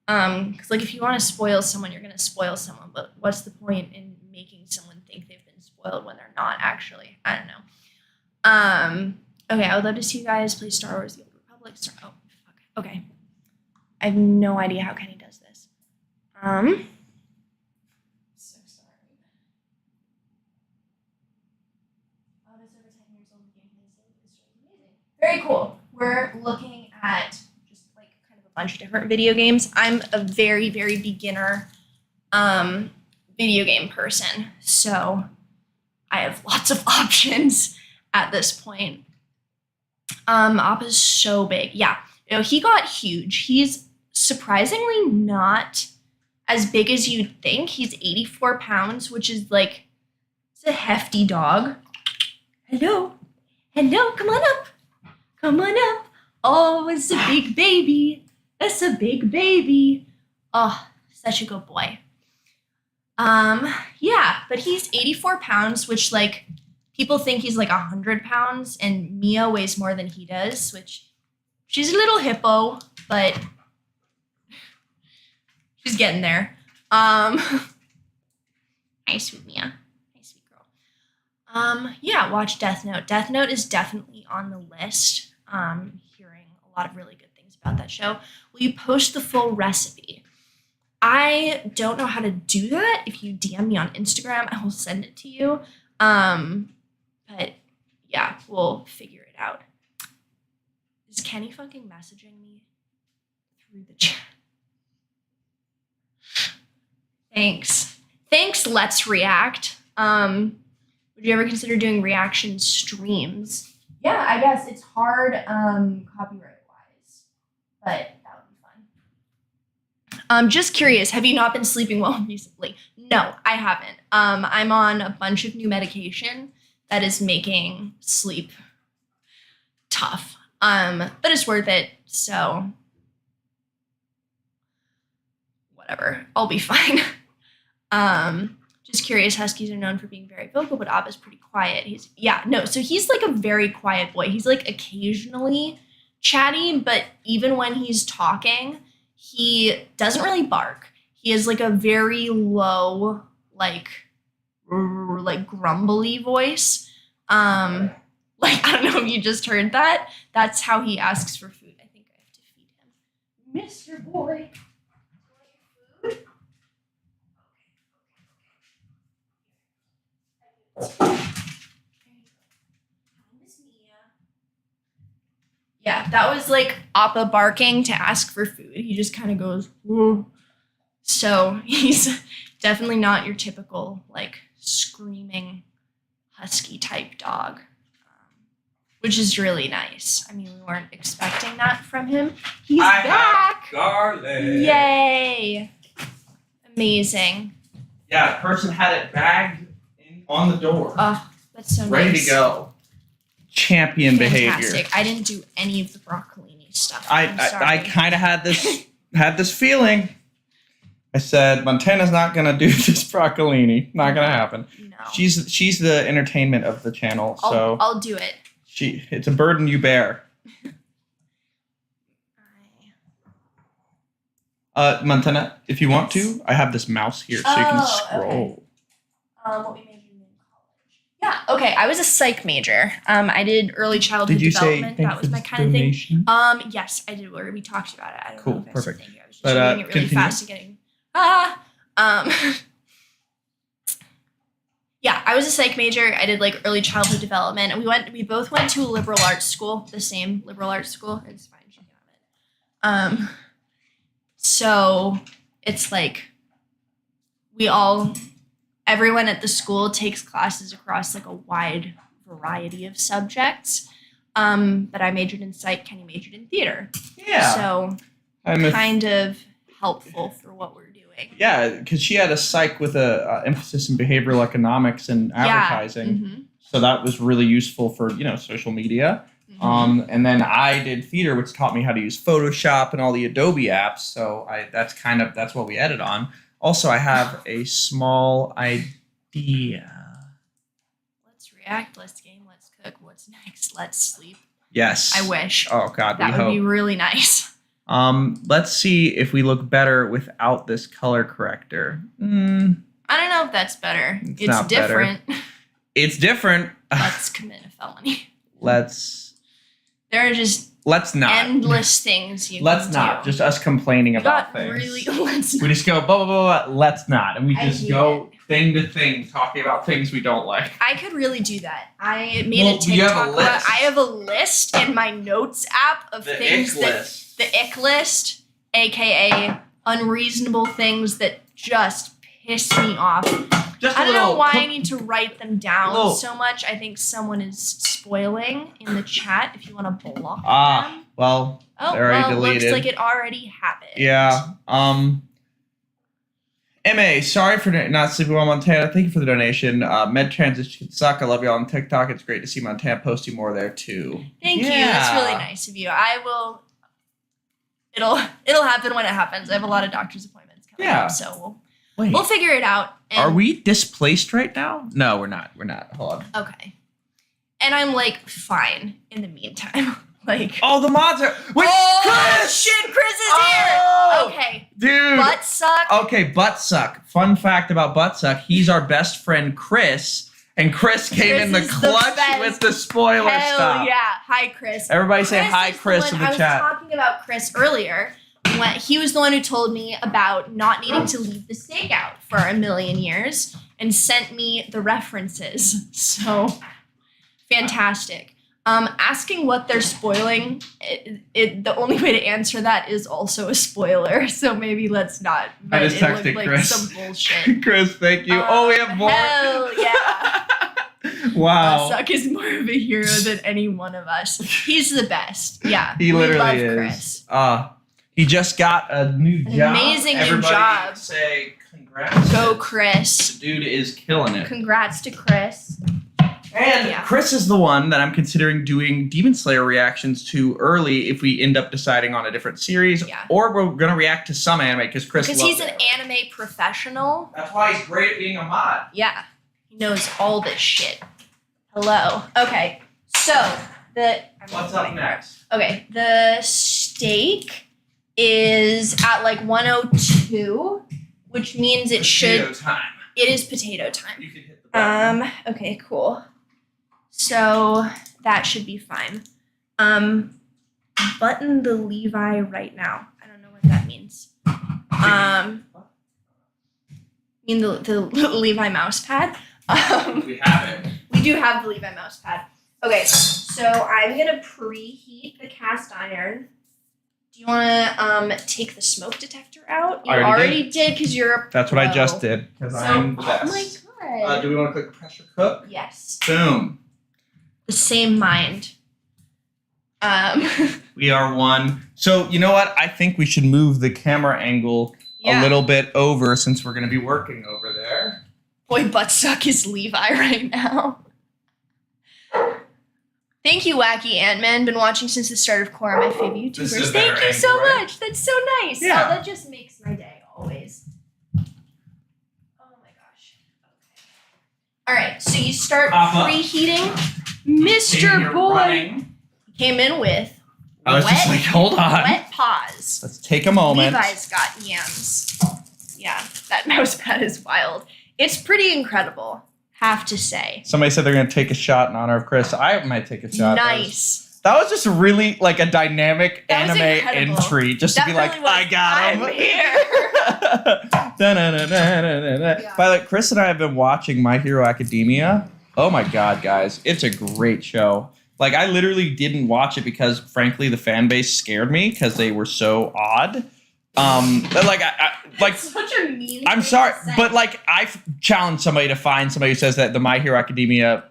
S2: Because if you want to spoil someone, you're going to spoil someone. But what's the point in making someone think they've been spoiled when they're not actually? I don't know. Okay, I would love to see you guys play Star Wars: The Old Republic. Oh, fuck. Okay. I have no idea how Kenny does this. So sorry. Oh, that's over 10 years old. The gameplay is amazing. Very cool. We're looking at just kind of a bunch of different video games. I'm a very, very beginner video game person, so I have lots of options at this point. Appa's so big. Yeah, he got huge. He's surprisingly not as big as you'd think. He's 84 pounds, which is like, it's a hefty dog. Hello, come on up. Come on up. Oh, it's a big baby. It's a big baby. Oh, such a good boy. Yeah, but he's 84 pounds, which like people think he's like 100 pounds, and Mia weighs more than he does, which she's a little hippo, but she's getting there. Nice, sweet Mia. Nice, sweet girl. Yeah, watch Death Note. Death Note is definitely on the list. Hearing a lot of really good things about that show. Will you post the full recipe? I don't know how to do that. If you DM me on Instagram, I will send it to you. But yeah, we'll figure it out. Is Kenny fucking messaging me through the chat? Thanks, Let's React. Would you ever consider doing reaction streams? Yeah, I guess it's hard copyright-wise, but that would be fun. Just curious, have you not been sleeping well recently? No, I haven't. I'm on a bunch of new medication that is making sleep tough. But it's worth it, so whatever, I'll be fine. Just curious, Huskies are known for being very vocal, but Abba's pretty quiet. So he's like a very quiet boy. He's like occasionally chatty, but even when he's talking, he doesn't really bark. He has like a very low, like grumbly voice. I don't know if you just heard that. That's how he asks for food. I think I have to feed him. Mr. Boy. Yeah, that was like Appa barking to ask for food. He just kind of goes, woo. So he's definitely not your typical like screaming husky type dog, which is really nice. I mean, we weren't expecting that from him. He's back.
S1: Garlic.
S2: Yay. Amazing.
S1: Yeah, the person had it bagged on the door.
S2: Oh, that's so nice.
S1: Ready to go. Champion
S2: Fantastic.
S1: behavior.
S2: I didn't do any of the broccolini stuff.
S1: I kind of had this feeling. I said Montana's not gonna do this broccolini. Not gonna happen.
S2: No.
S1: She's the entertainment of the channel. So
S2: I'll do it.
S1: It's a burden you bear. Montana, if you want to, I have this mouse here so you can scroll.
S2: Okay. What we majored in college? Yeah. Okay. I was a psych major. I did early childhood development.
S1: That
S2: was my kind of thing. Yes, I did. We talked about it. I don't know if I said thank you. I was just doing it really fast and getting. Yeah, I was a psych major. I did like early childhood development, and we both went to a liberal arts school, the same liberal arts school. It's fine, she can have it. So it's like everyone at the school takes classes across like a wide variety of subjects. But I majored in psych, Kenny majored in theater. Yeah. So kind of helpful for what we're doing.
S1: Yeah, because she had a psych with a emphasis in behavioral economics and advertising. Yeah. Mm-hmm. So that was really useful for, social media. Mm-hmm. And then I did theater, which taught me how to use Photoshop and all the Adobe apps. So that's what we edit on. Also, I have a small idea.
S2: Let's react, let's game, let's cook. What's next? Let's sleep.
S1: Yes.
S2: I wish.
S1: Oh, God,
S2: that would be really nice.
S1: Let's see if we look better without this color corrector.
S2: I don't know if that's better. It's different.
S1: Better. It's different.
S2: Let's commit a felony. There are just endless things you
S1: Let's
S2: can
S1: not.
S2: do.
S1: Just us complaining about things. We just go, blah, blah, blah, blah, let's not. And we just go thing to thing, talking about things we don't like.
S2: I could really do that. I made a TikTok. I have a list in my notes app of things the ick list, aka unreasonable things that just piss me off.
S1: Just
S2: I don't know why I need to write them down so much. I think someone is spoiling in the chat. If you want to block them.
S3: Well, they're already deleted.
S2: Looks like it already happened.
S3: Yeah. MA, sorry for not sleeping well, Montana. Thank you for the donation. Med transition can suck. I love y'all on TikTok. It's great to see Montana posting more there too.
S2: Thank you. That's really nice of you. I will. It'll happen when it happens. I have a lot of doctor's appointments coming up, so we'll figure it out.
S3: Are we displaced right now? No, we're not. We're not. Hold on.
S2: Okay. And I'm like fine in the meantime. Like,
S3: the mods are. Wait, Chris!
S2: Shit, Chris is here. Okay,
S3: dude.
S2: Butt suck.
S3: Okay, butt suck. Fun fact about butt suck: he's our best friend, Chris, and Chris came in the clutch with the spoiler stuff.
S2: Hell yeah! Hi, Chris.
S3: Everybody say hi, Chris, in the chat.
S2: I was talking about Chris earlier. When he was the one who told me about not needing to leave the steak out for a million years and sent me the references. So fantastic. Asking what they're spoiling, the only way to answer that is also a spoiler. So maybe let's not.
S3: I just texted
S2: like
S3: Chris.
S2: Some bullshit.
S3: Chris, thank you. We have more.
S2: Hell yeah.
S3: Wow.
S2: Suck is more of a hero than any one of us. He's the best. Yeah.
S3: He literally
S2: love
S3: is. Chris. He just got a new job.
S2: Amazing
S3: Everybody
S2: new job.
S3: Say congrats.
S2: Go, Chris.
S3: The dude is killing it.
S2: Congrats to Chris.
S3: And Chris is the one that I'm considering doing Demon Slayer reactions to early if we end up deciding on a different series.
S2: Yeah.
S3: Or we're going to react to some anime because
S2: he's an anime professional.
S3: That's why he's great at being a mod.
S2: Yeah. He knows all this shit. Hello. Okay. So,
S3: what's up next?
S2: Okay. The steak is at like 102, which means it
S3: Potato time.
S2: It is potato time.
S3: You can hit the button.
S2: Okay, cool. So that should be fine. Button the Levi right now. I don't know what that means. You mean the Levi mouse pad?
S3: We have it.
S2: We do have the Levi mouse pad. Okay, so I'm gonna preheat the cast iron. Do you want to take the smoke detector out? You already did because you're a pro.
S3: That's what I just did because I'm the best.
S2: Oh my god.
S3: Do we want to click pressure cook?
S2: Yes.
S3: Boom.
S2: The same mind.
S3: We are one. So you know what? I think we should move the camera angle a little bit over since we're going to be working over there.
S2: Boy, buttsuck is Levi right now. Thank you, Wacky Ant-Man. Been watching since the start of Quora, my favorite YouTubers. Thank you so much. That's so nice.
S3: Yeah.
S2: Oh, that just makes my day, always. Oh my gosh. Okay. All right, so you start preheating. Mr. Boy came in with
S3: I was just like, hold on.
S2: Wet paws.
S3: Let's take a moment.
S2: Levi's got yams. Yeah, that mouse pad is wild. It's pretty incredible. Have to say.
S3: Somebody said they're going to take a shot in honor of Chris. I might take a shot.
S2: Nice.
S3: That was just really like a dynamic anime entry. Just to be like, I got him.
S2: I'm here.
S3: By the way, Chris and I have been watching My Hero Academia. Oh my God, guys. It's a great show. Like, I literally didn't watch it because, frankly, the fan base scared me because they were so odd. Like
S2: such a mean
S3: I'm sorry, but like I've challenged somebody to find somebody who says that the My Hero Academia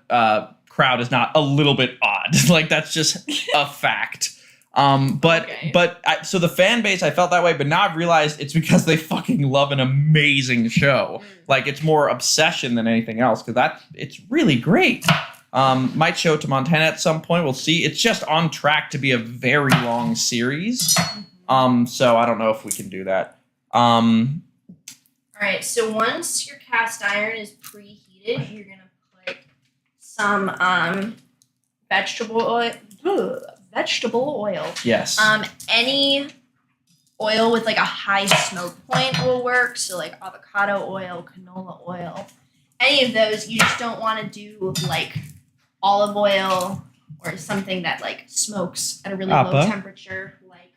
S3: crowd is not a little bit odd. Like that's just a fact. So the fan base, I felt that way, but now I've realized it's because they fucking love an amazing show. Like it's more obsession than anything else because it's really great. Might show it to Montana at some point. We'll see. It's just on track to be a very long series. So I don't know if we can do that. All
S2: right, so once your cast iron is preheated, you're gonna put some vegetable oil.
S3: Yes.
S2: Any oil with like a high smoke point will work. So like avocado oil, canola oil, any of those. You just don't want to do like olive oil or something that like smokes at a really low temperature, like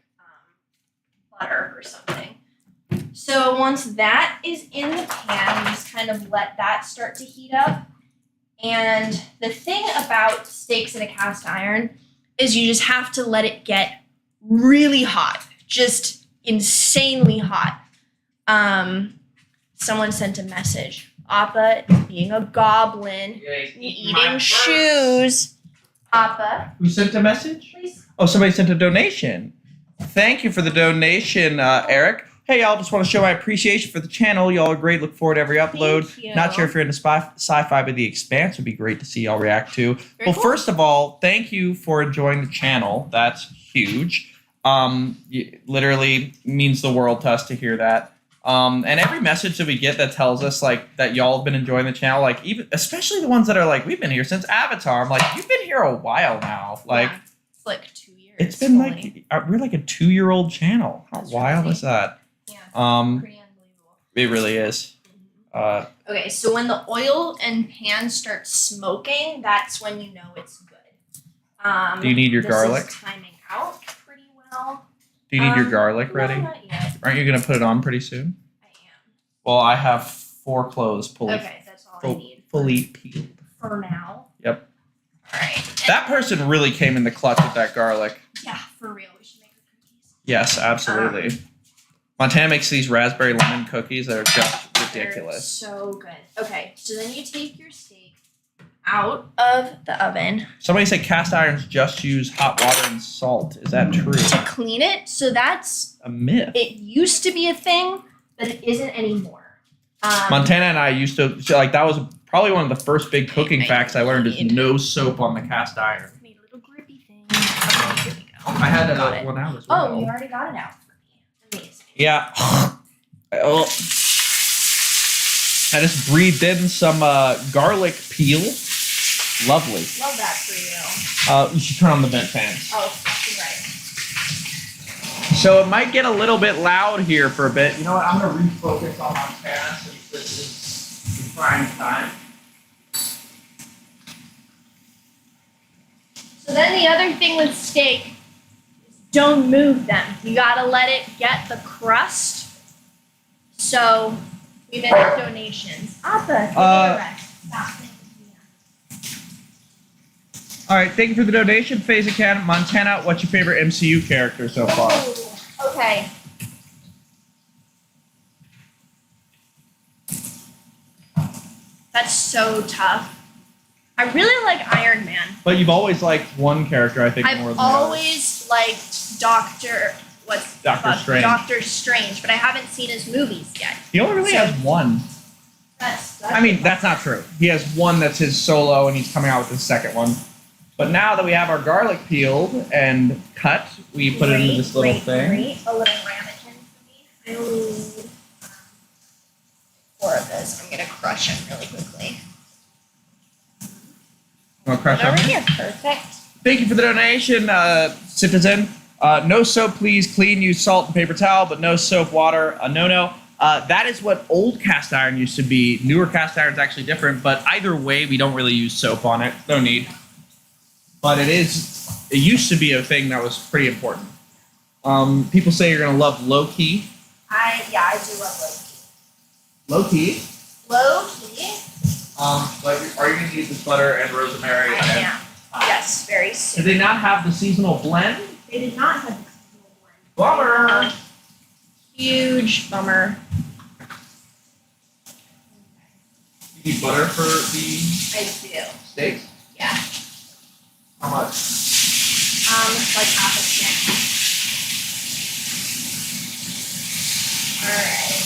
S2: butter or something. So once that is in the pan, you just kind of let that start to heat up. And the thing about steaks in a cast iron is you just have to let it get really hot, just insanely hot. Someone sent a message. Appa is being a goblin, eating shoes. Appa,
S3: Who sent a message?
S2: please.
S3: Oh, somebody sent a donation. Thank you for the donation, Eric. Hey, y'all, just want to show my appreciation for the channel. Y'all are great. Look forward to every upload.
S2: Thank you.
S3: Not sure if you're into sci-fi, but The Expanse would be great to see y'all react to.
S2: Very cool.
S3: First of all, thank you for enjoying the channel. That's huge. Literally means the world to us to hear that. And every message that we get that tells us like that y'all have been enjoying the channel, like even especially the ones that are like, we've been here since Avatar. I'm like, you've been here a while now. Like
S2: Yeah, it's like 2 years.
S3: it's been
S2: fully.
S3: like we're like a 2-year-old channel. How
S2: That's
S3: wild
S2: crazy.
S3: is that?
S2: Yeah, pretty unbelievable.
S3: It really is.
S2: Okay, so when the oil and pan start smoking, that's when you know it's good.
S3: Do you need your
S2: this
S3: garlic?
S2: Is timing out pretty well.
S3: Do you need your garlic
S2: No,
S3: ready?
S2: not yet.
S3: Aren't you gonna put it on pretty soon?
S2: I
S3: Well, I have 4 clothes fully
S2: am. Okay, that's all I need
S3: fully peeled.
S2: for now.
S3: Yep.
S2: All right.
S3: That person really came in the clutch with that garlic.
S2: Yeah, for real. We should make her cookies.
S3: Yes, absolutely. Montana makes these raspberry lemon cookies that are just
S2: They're
S3: ridiculous.
S2: so good. Okay, so then you take your steak out of the oven
S3: Somebody said cast irons just use hot water and salt. Is that true?
S2: to clean it. So that's
S3: A myth.
S2: it used to be a thing, but it isn't anymore.
S3: Montana and I used to so, like that was probably one of the first big cooking
S2: I
S3: facts I learned is
S2: need-
S3: no soap on the cast iron.
S2: Made a little grippy thing. Okay, here we go.
S3: I had
S2: Got
S3: that
S2: it.
S3: one out as well.
S2: Oh, you already got it out for me. Amazing.
S3: Yeah. Oh. I just breathed in some garlic peel. Lovely.
S2: Love that for you.
S3: You should turn on the vent fans.
S2: Oh, fucking right.
S3: So it might get a little bit loud here for a bit. You know what? I'm going to refocus on Montana since this is the prime time.
S2: So then the other thing with steak is don't move them. You gotta let it get the crust. So we've had donations. Appa, give me a rest. Stop.
S3: All right. Thank you for the donation, FaZe Academy. Montana, what's your favorite MCU character so far?
S2: Ooh, okay. That's so tough. I really like Iron Man.
S3: But you've always liked one character, I think, more
S2: I've
S3: than the others.
S2: always liked Doctor Strange, but I haven't seen his movies yet.
S3: He only really has one.
S2: That's
S3: I mean, that's not true. He has one that's his solo, and he's coming out with his second one. But now that we have our garlic peeled and cut, we put it into this little thing.
S2: Great. A little ramekin for me. I need 4 of this. I'm gonna crush them really quickly.
S3: Want to crush
S2: Over
S3: up?
S2: here, perfect.
S3: Thank you for the donation, citizen. No soap, please. Clean. Use salt and paper towel, but no soap, water. No. That is what old cast iron used to be. Newer cast iron is actually different, but either way, we don't really use soap on it. No need. But it used to be a thing that was pretty important. People say you're gonna love low key.
S2: I do love low key.
S3: Low key.
S2: Low key?
S3: But are you gonna use this butter and rosemary?
S2: I am. Yes, very
S3: Did
S2: soon.
S3: they not have the seasonal blend?
S2: They did not have the seasonal blend.
S3: Bummer.
S2: Huge bummer.
S3: You need butter for the
S2: I do.
S3: steaks?
S2: Yeah.
S3: How much?
S2: Like half a stick. Alright.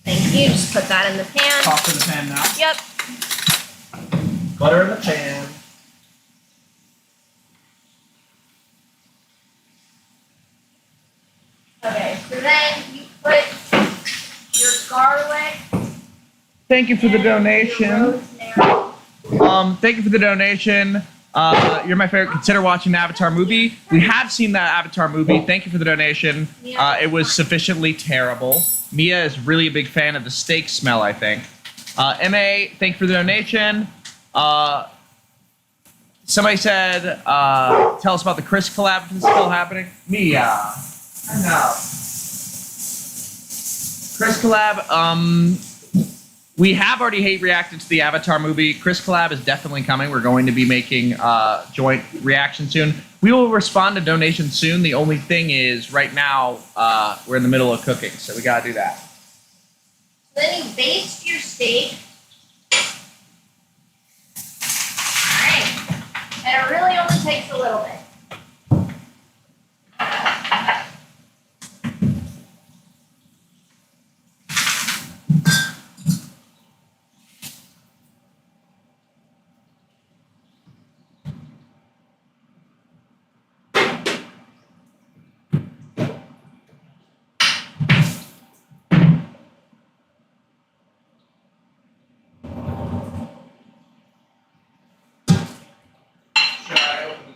S2: Thank you. Just put that in the pan.
S3: Toss in the pan now.
S2: Yep.
S3: Butter in the pan.
S2: Okay, so then you put your garlic.
S3: Thank you for the
S2: and your
S3: donation.
S2: rosemary.
S3: Thank you for the donation. You're my favorite. Consider watching the Avatar movie. We have seen that Avatar movie. Thank you for the donation. It was sufficiently terrible. Mia is really a big fan of the steak smell, I think. MA, thank you for the donation. Somebody said, tell us about the Chris collab if it's still happening. Mia. I know. Chris collab, We have already hate reacted to the Avatar movie. Chris collab is definitely coming. We're going to be making joint reaction soon. We will respond to donations soon. The only thing is, right now, we're in the middle of cooking, so we gotta do that.
S2: Then you baste your steak. Alright. And it really only takes a little bit.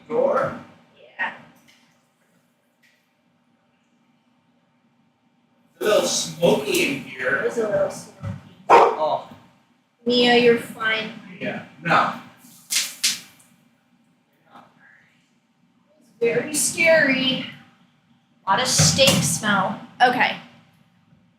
S1: Door.
S2: Yeah.
S1: It's a little smoky in
S2: It
S1: here.
S2: was a little smoky.
S1: Oh,
S2: Mia, you're fine.
S1: yeah. No.
S2: It's very scary. A lot of steak smell. Okay.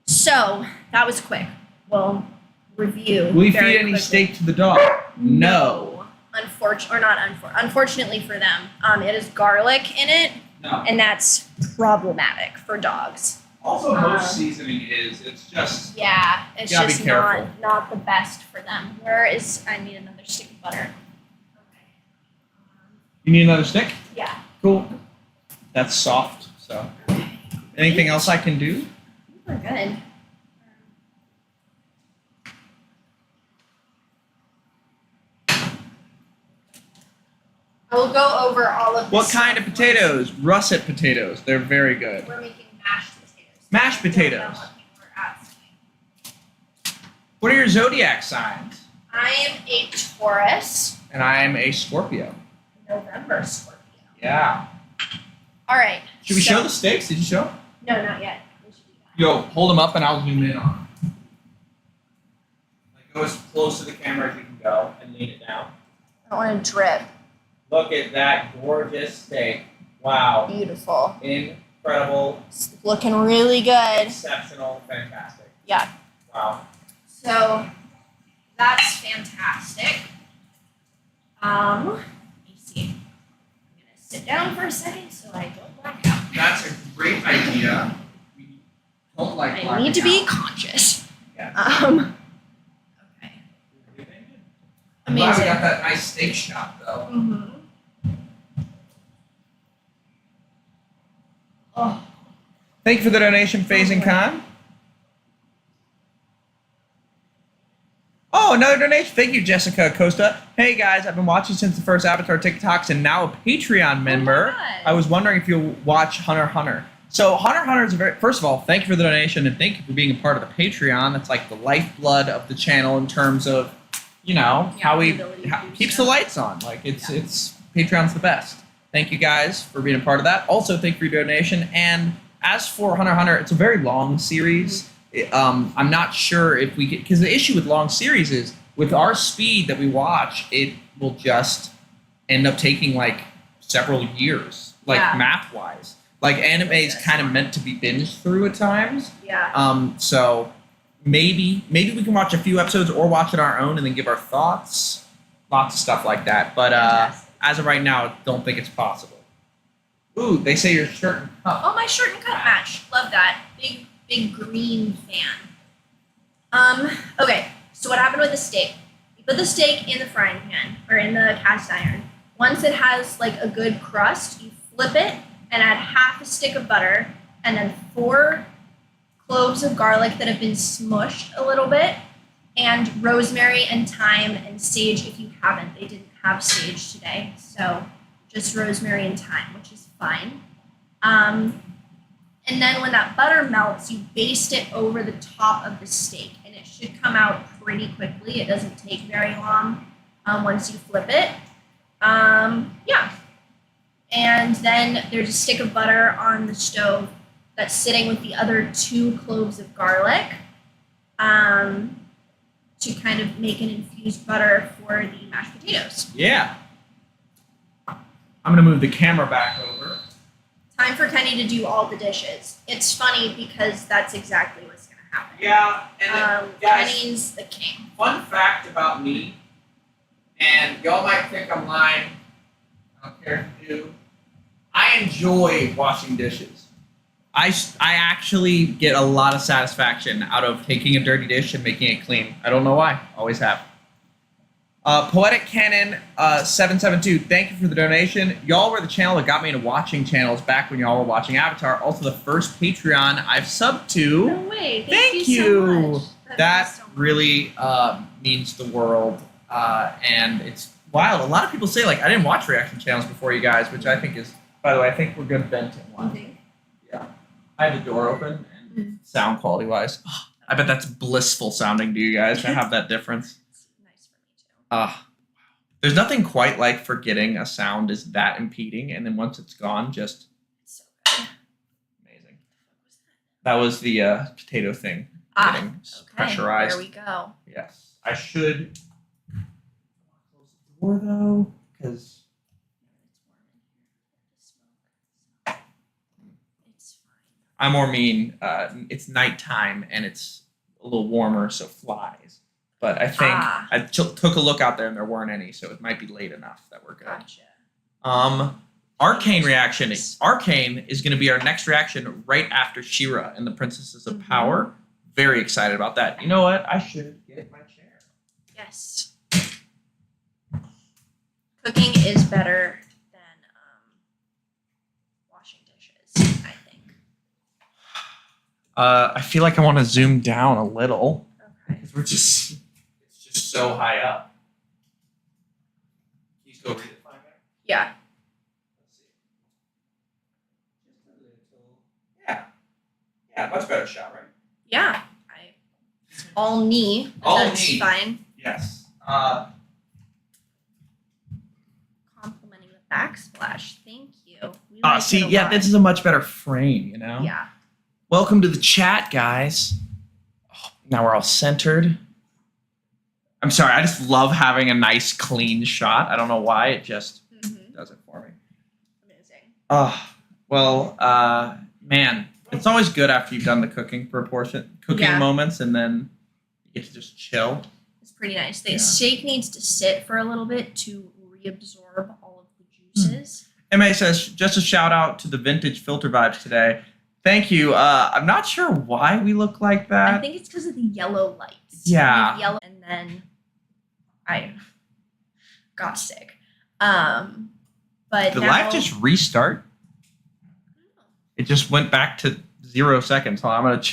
S2: So that was quick. Well, review.
S1: Will you
S2: very
S1: feed any
S2: quickly.
S1: steak to the dog? No.
S2: Unfortunately for them, it is garlic in it,
S1: No.
S2: and that's problematic for dogs.
S1: Also, most seasoning is. It's just.
S2: Yeah, it's
S1: Gotta be
S2: just
S1: careful.
S2: not the best for them. I need another stick of butter. Okay.
S3: You need another stick?
S2: Yeah.
S3: Cool. That's soft, so. Anything else I can do?
S2: We're good. I will go over all of this.
S3: What kind of
S2: stuff
S3: potatoes? Russet potatoes. They're very good.
S2: We're making mashed potatoes.
S3: Mashed
S2: I don't know
S3: potatoes.
S2: what people are asking.
S3: What are your zodiac signs?
S2: I am a Taurus,
S3: And I'm a Scorpio.
S2: November Scorpio.
S3: Yeah.
S2: All right.
S3: Should we
S2: so-
S3: show the steaks? Did you show?
S2: No, not yet. We should do that.
S3: Yo, hold them up and I'll zoom in on them. Like, go as close to the camera as you can go and lean it down.
S2: I don't want to drip.
S3: Look at that gorgeous steak. Wow.
S2: Beautiful.
S3: Incredible.
S2: It's looking really good.
S3: Exceptional. Fantastic.
S2: Yeah.
S3: Wow.
S2: So that's fantastic. Let me see. I'm gonna sit down for a second so I don't black out.
S1: That's a great idea. We don't like.
S2: I need to be
S1: blacking
S2: conscious.
S1: Yeah.
S2: Okay.
S1: out. I'm glad we
S2: Amazing.
S1: got that nice steak shot though.
S2: Mm-hmm. Oh,
S3: Thank you for the donation, Phase and Con. Oh, another donation. Thank you, Jessica Acosta. Hey guys, I've been watching since the first Avatar TikToks and now a Patreon member.
S2: God.
S3: I was wondering if you'll watch Hunter x Hunter. So Hunter x Hunter is a very, first of all, thank you for the donation and thank you for being a part of the Patreon. That's like the lifeblood of the channel in terms of, you know,
S2: Yeah,
S3: how
S2: the
S3: we
S2: ability to do
S3: keeps the
S2: stuff.
S3: lights on. Like it's Patreon's the best. Thank you guys for being a part of that. Also, thank you for your donation. And as for Hunter x Hunter, it's a very long series. I'm not sure if we get, because the issue with long series is with our speed that we watch, it will just end up taking like several years, like
S2: Yeah.
S3: math wise. Like anime is kind of meant to be binged through at times.
S2: yeah.
S3: So maybe we can watch a few episodes or watch it on our own and then give our thoughts. Lots of stuff like that. But
S2: Fantastic.
S3: as of right now, don't think it's possible. Ooh, they say your shirt and cup.
S2: Oh, my shirt and cut match. Love that. Big green fan. Okay, so what happened with the steak? You put the steak in the frying pan or in the cast iron. Once it has like a good crust, you flip it and add half a stick of butter and then 4 cloves of garlic that have been smushed a little bit, and rosemary and thyme and sage if you haven't. They didn't have sage today, so just rosemary and thyme, which is fine. And then when that butter melts, you baste it over the top of the steak, and it should come out pretty quickly. It doesn't take very long once you flip it. Yeah. And then there's a stick of butter on the stove that's sitting with the other 2 cloves of garlic to kind of make an infused butter for the mashed potatoes.
S3: Yeah. I'm gonna move the camera back over.
S2: Time for Kenny to do all the dishes. It's funny because that's exactly what's going to happen.
S1: Yeah, and guys,
S2: Kenny's the king.
S1: fun fact about me, and y'all might think I'm lying. I don't care if you do. I enjoy washing dishes. I actually get a lot of satisfaction out of taking a dirty dish and making it clean. I don't know why. Always have. Poetic Cannon 772, thank you for the donation. Y'all were the channel that got me into watching channels back when y'all were watching Avatar. Also the first Patreon I've subbed to.
S2: No way.
S1: Thank
S2: you so much.
S1: That
S2: means so much.
S1: really means the world. And it's wild. A lot of people say, like, I didn't watch reaction channels before you guys, which I think is, by the way, I think we're good venting
S2: You
S1: one.
S2: think?
S1: Yeah. I have the door open, and sound quality wise, I bet that's blissful sounding to you guys to have that difference.
S2: It's nice for me too.
S1: There's nothing quite like forgetting a sound is that impeding, and then once it's gone, just
S2: It's so good.
S1: amazing. That was the potato thing getting
S2: Okay.
S1: pressurized.
S2: There we go.
S1: Yes. I should close the door though, because
S2: It's warm in here. It's fine.
S1: I more mean it's nighttime and it's a little warmer, so flies. But I think I took a look out there and there weren't any, so it might be late enough that we're good.
S2: Gotcha.
S1: Arcane reaction. Arcane is going to be our next reaction right after She-Ra and the Princesses of Power. Very excited about that. You know what? I should get my chair.
S2: Yes. Cooking is better than washing dishes, I think.
S1: I feel like I want to zoom down a little
S2: Okay.
S1: because it's just so high up. Can you still read it fine there?
S2: Yeah.
S1: Let's see. Just a little. Yeah. Yeah, much better shot, right?
S2: Yeah. All knee.
S1: All
S2: That's
S1: knee.
S2: fine.
S1: Yes.
S2: Complimenting the backsplash. Thank you. We like
S1: See,
S2: it a
S1: yeah,
S2: lot.
S1: this is a much better frame, you know?
S2: Yeah.
S1: Welcome to the chat, guys. Oh, now we're all centered. I'm sorry, I just love having a nice, clean shot. I don't know why, it just does it for me.
S2: Amazing.
S1: Man, it's always good after you've done the cooking
S2: Yeah.
S1: moments, and then you get to just chill.
S2: It's pretty nice. The
S1: Yeah.
S2: steak needs to sit for a little bit to reabsorb all of the juices.
S1: MA says, just a shout out to the vintage filter vibes today. Thank you. I'm not sure why we look like that.
S2: I think it's because of the yellow lights.
S1: Yeah.
S2: We have yellow, and then I got sick. But
S1: Did
S2: now,
S1: life just restart? It just went back to 0 seconds. Hold on, I'm gonna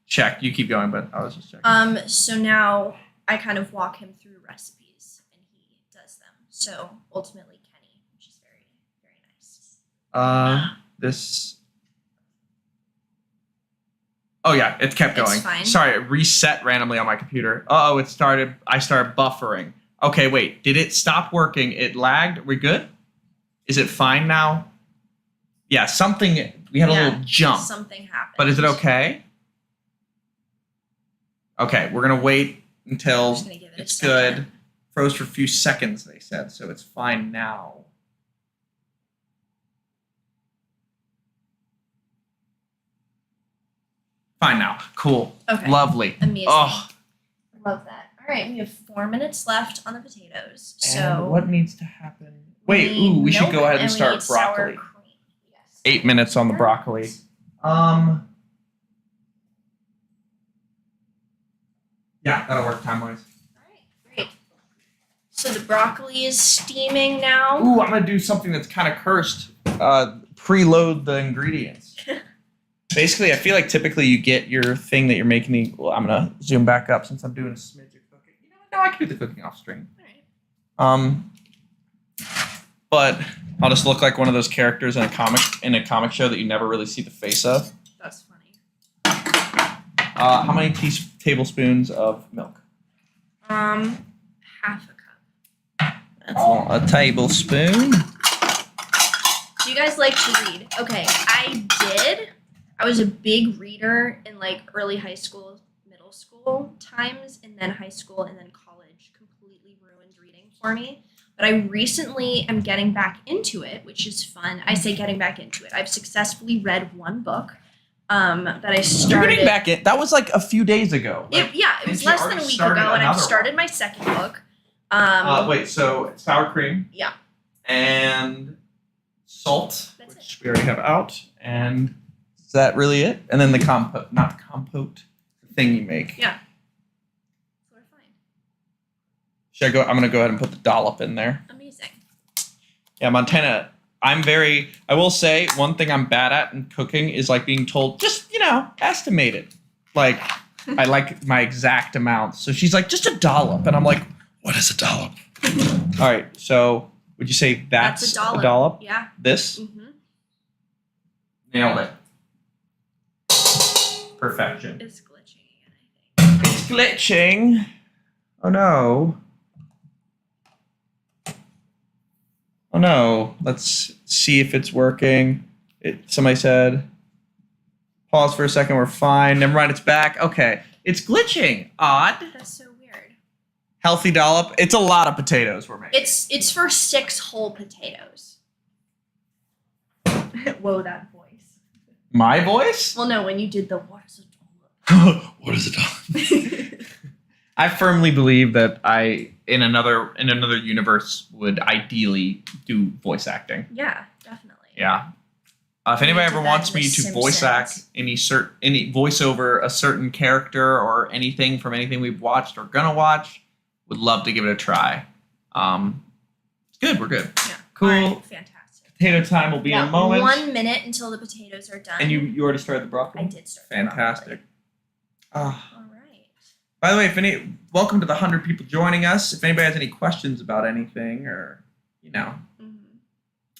S1: check. You keep going, but I was just checking.
S2: So now I kind of walk him through recipes, and he does them. So ultimately, Kenny, which is very, very nice.
S1: This. Oh yeah, it kept
S2: It's
S1: going.
S2: fine.
S1: Sorry, it reset randomly on my computer. Oh, it started. I started buffering. Okay, wait. Did it stop working? It lagged. Are we good? Is it fine now? Yeah, something. We had a little jump.
S2: Something happened.
S1: But is it okay? Okay, we're gonna wait
S2: I'm
S1: until
S2: just gonna give it
S1: it's
S2: a second.
S1: good. Froze for a few seconds, they said, so it's fine now. Fine now. Cool.
S2: Okay.
S1: Lovely.
S2: Amazing.
S1: Oh,
S2: Love that. All right, we have 4 minutes left on the potatoes.
S1: and
S2: So
S1: what needs to happen? Wait, we should go ahead and
S2: we
S1: start
S2: need sour
S1: broccoli.
S2: cream. Yes.
S1: 8 minutes on the broccoli. Yeah, that'll work time-wise.
S2: All right, great. So the broccoli is steaming now.
S1: Ooh, I'm gonna do something that's kind of cursed. Preload the ingredients. Basically, I feel like typically you get your thing that you're making. Well, I'm gonna zoom back up since I'm doing a smidge of cooking. You know what? No, I can do the cooking off stream.
S2: All right.
S1: But I'll just look like one of those characters in a comic show that you never really see the face of.
S2: That's funny.
S1: How many tablespoons of milk?
S2: Half a cup.
S1: That's a tablespoon.
S2: Do you guys like to read? Okay, I did. I was a big reader in like early high school, middle school times, and then high school, and then college completely ruined reading for me. But I recently am getting back into it, which is fun. I say getting back into it. I've successfully read one book, that I
S3: You're
S2: started.
S3: getting back in. That was like a few days ago.
S2: It was
S1: she
S2: less than
S1: already
S2: a week
S1: started
S2: ago, and I've
S1: another
S2: started my second book.
S1: Wait, so it's sour cream.
S2: Yeah.
S1: And salt,
S2: That's
S1: which we already have out. And is that really it? And then the compote, not the compote, the thing you make.
S2: Yeah. So we're fine.
S3: Should I go? I'm gonna go ahead and put the dollop in there.
S2: Amazing.
S3: Yeah, Montana. I will say one thing I'm bad at in cooking is like being told, just, estimate it. Like, I like my exact amount. So she's like, just a dollop. And I'm like, what is a dollop? All right. So would you say that's
S2: a dollop?
S3: A dollop?
S2: Yeah.
S3: This?
S2: Mm-hmm.
S1: Nailed it. Perfection.
S2: It's glitching again, I think.
S3: It's glitching. Oh no. Oh no. Let's see if it's working. Somebody said, pause for a second, we're fine. Never mind, it's back. Okay. It's glitching. Odd.
S2: That's so weird.
S3: Healthy dollop. It's a lot of potatoes we're making.
S2: It's for 6 whole potatoes. Whoa, that voice.
S3: My voice?
S2: Well, no, when you did the what is a dollop?
S3: What is a dollop? I firmly believe that I, in another universe, would ideally do voice acting.
S2: Yeah, definitely.
S3: Yeah. If anybody
S2: did
S3: ever
S2: that
S3: wants
S2: in The
S3: me to voice act
S2: Simpsons.
S3: any voiceover a certain character or anything from anything we've watched or gonna watch, would love to give it a try. It's good. We're good.
S2: Yeah.
S3: Cool.
S2: All right, fantastic.
S3: Potato time will be in a moment.
S2: 1 minute until the potatoes are done.
S3: And you already started the broccoli?
S2: I did start. the
S3: Fantastic.
S2: broccoli. All right.
S3: By the way, welcome to the 100 people joining us. If anybody has any questions about anything or,
S2: Mm-hmm.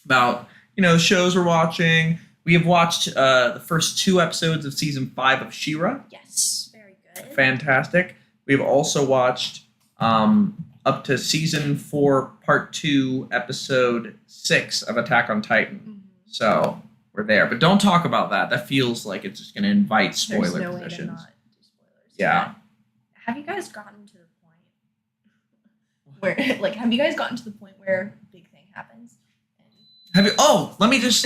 S3: about, the shows we're watching, we have watched the first 2 episodes of season 5 of She-Ra.
S2: Yes, very good.
S3: Fantastic. We've also watched up to season 4, part 2, episode 6 of Attack on Titan.
S2: Mm-hmm.
S3: So we're there. But don't talk about that. That feels like it's just going to invite spoiler
S2: There's no way to
S3: positions.
S2: not do spoilers.
S3: Yeah.
S2: Have you guys gotten to the point where, have you guys gotten to the point where a big thing happens?
S3: Have you? Oh, let me just.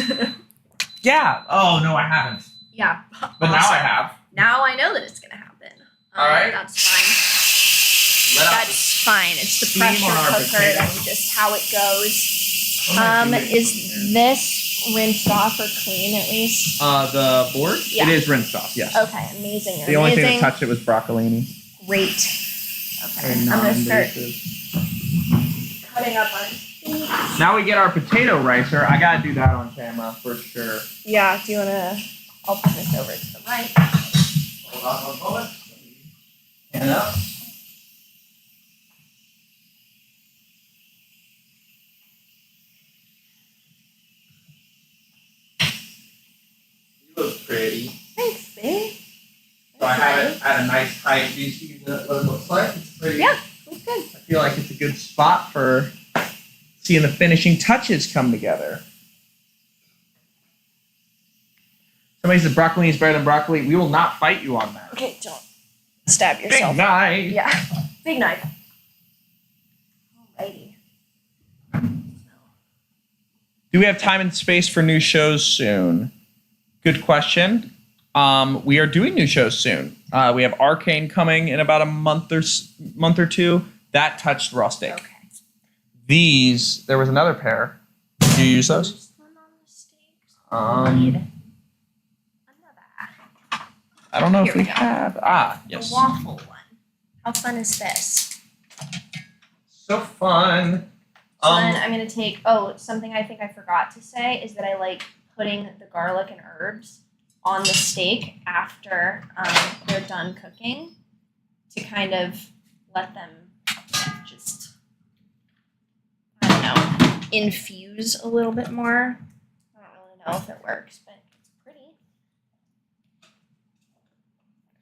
S3: Yeah. Oh no, I haven't.
S2: Yeah.
S3: But now I have.
S2: Now I know that it's gonna happen.
S3: All right.
S2: That's fine. That's fine. It's the
S3: steam
S2: pressure
S3: on our
S2: cooker.
S3: potato.
S2: That's just how it goes.
S3: Oh,
S2: Is this rinsed off or clean at least?
S3: The board.
S2: Yeah.
S3: It is rinsed off. Yes.
S2: Okay, amazing.
S3: The only thing that touched it was broccolini.
S2: Great. Okay, I'm gonna start cutting up on steak.
S3: Now we get our potato ricer. I gotta do that on camera for sure.
S2: Yeah, do you wanna? I'll put this over to the right.
S3: Hold on one moment. Hand up. You look pretty.
S2: Thanks, babe.
S3: So I have it at a nice height. Do you see what it looks like? It's pretty.
S2: Yeah, looks good.
S3: I feel like it's a good spot for seeing the finishing touches come together. Somebody said broccolini is better than broccoli. We will not fight you on that.
S2: Okay, don't stab yourself.
S3: Big knife.
S2: Yeah, big knife. Alrighty.
S3: Do we have time and space for new shows soon? Good question. We are doing new shows soon. We have Arcane coming in about a month or two. That touched rustic.
S2: Okay.
S3: These, there was another pair. Did you use those?
S2: Just one on the steaks. Need another.
S3: I don't know
S2: Here
S3: if we
S2: we go.
S3: have. Yes.
S2: The waffle one. How fun is this?
S3: So fun.
S2: So then I'm gonna take. Oh, something I think I forgot to say is that I like putting the garlic and herbs on the steak after they're done cooking to kind of let them just, I don't know, infuse a little bit more. I don't really know if it works, but it's pretty.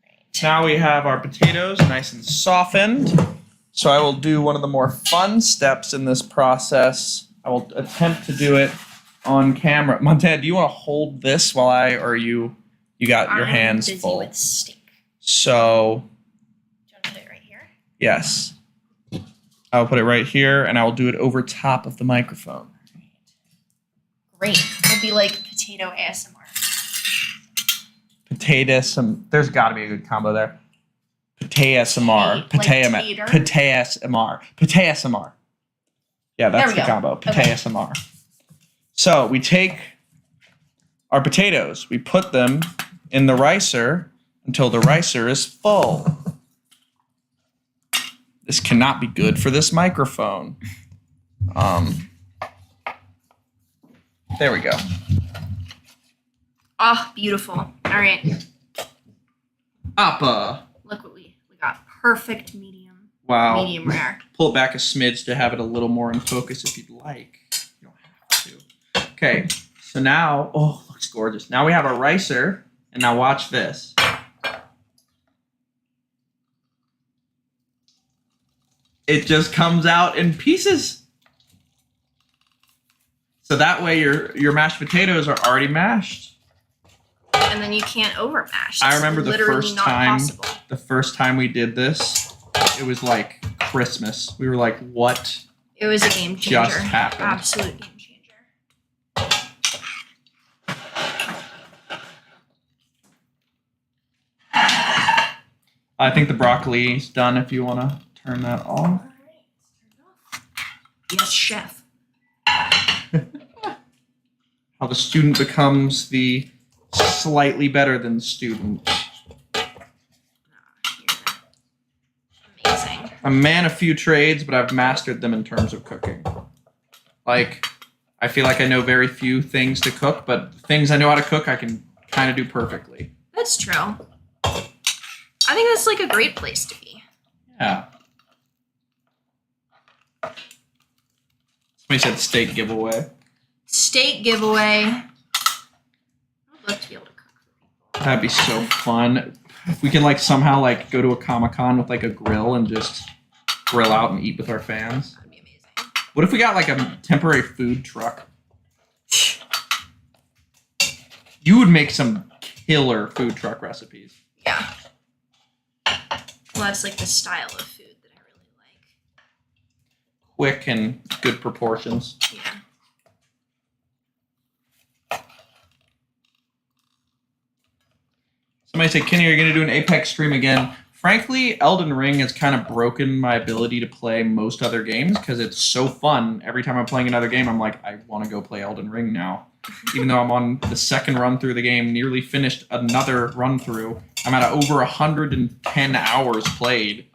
S2: Great.
S3: Now we have our potatoes nice and softened. So I will do one of the more fun steps in this process. I will attempt to do it on camera. Montana, do you want to hold this while you got your hands
S2: busy
S3: full?
S2: with steak.
S3: So,
S2: Do you want to put it right here?
S3: yes. I'll put it right here and I will do it over top of the microphone.
S2: Great. It'll be like potato ASMR.
S3: There's got to be a good combo there. Pate-ASMR. Pate-ASMR. Yeah, that's the combo. Pate-ASMR. So we take our potatoes. We put them in the ricer until the ricer is full. This cannot be good for this microphone. There we go.
S2: Oh, beautiful. All right.
S3: Appa.
S2: Look what we got. Perfect medium.
S3: Wow.
S2: Medium rare.
S3: Pull it back a smidge to have it a little more in focus if you'd like. You don't have to. Okay, so now, looks gorgeous. Now we have our ricer, and now watch this. It just comes out in pieces. So that way your mashed potatoes are already mashed.
S2: And then you can't over mash.
S3: I remember the
S2: Possible.
S3: first time we did this, it was like Christmas. We were like, what?
S2: It was a game changer.
S3: Just happened.
S2: Absolute game changer.
S3: I think the broccoli's done if you want to turn that off.
S2: All right, let's turn it off. Yes, chef.
S3: How the student becomes the slightly better than student.
S2: Amazing.
S3: A man of few trades, but I've mastered them in terms of cooking. Like, I feel like I know very few things to cook, but things I know how to cook, I can kind of do perfectly.
S2: That's true. I think that's like a great place to be.
S3: Yeah. Somebody said steak giveaway.
S2: Steak giveaway. I'd love to be able to cook for people.
S3: That'd be so fun. If we can like somehow like go to a Comic-Con with like a grill and just grill out and eat with our fans.
S2: That'd be amazing.
S3: What if we got like a temporary food truck? You would make some killer food truck recipes.
S2: Yeah. Well, that's like the style of food that I really like.
S3: Quick and good proportions.
S2: Yeah.
S3: Somebody said, Kenny, are you going to do an Apex stream again? Frankly, Elden Ring has kind of broken my ability to play most other games because it's so fun. Every time I'm playing another game, I'm like, I want to go play Elden Ring now. Even though I'm on the second run through the game, nearly finished another run through. I'm at over 110 hours played.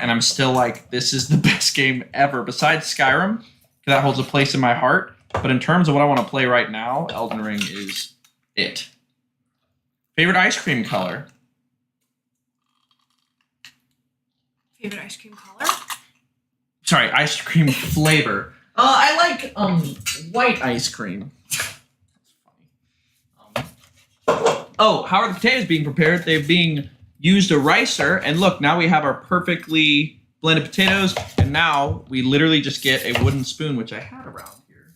S3: And I'm still like, this is the best game ever. Besides Skyrim, that holds a place in my heart. But in terms of what I want to play right now, Elden Ring is it. Favorite ice cream color?
S2: Favorite ice cream color?
S3: Sorry, ice cream flavor. I like white ice cream. How are the potatoes being prepared? They're being used a ricer, and look, now we have our perfectly blended potatoes, and now we literally just get a wooden spoon, which I had around here.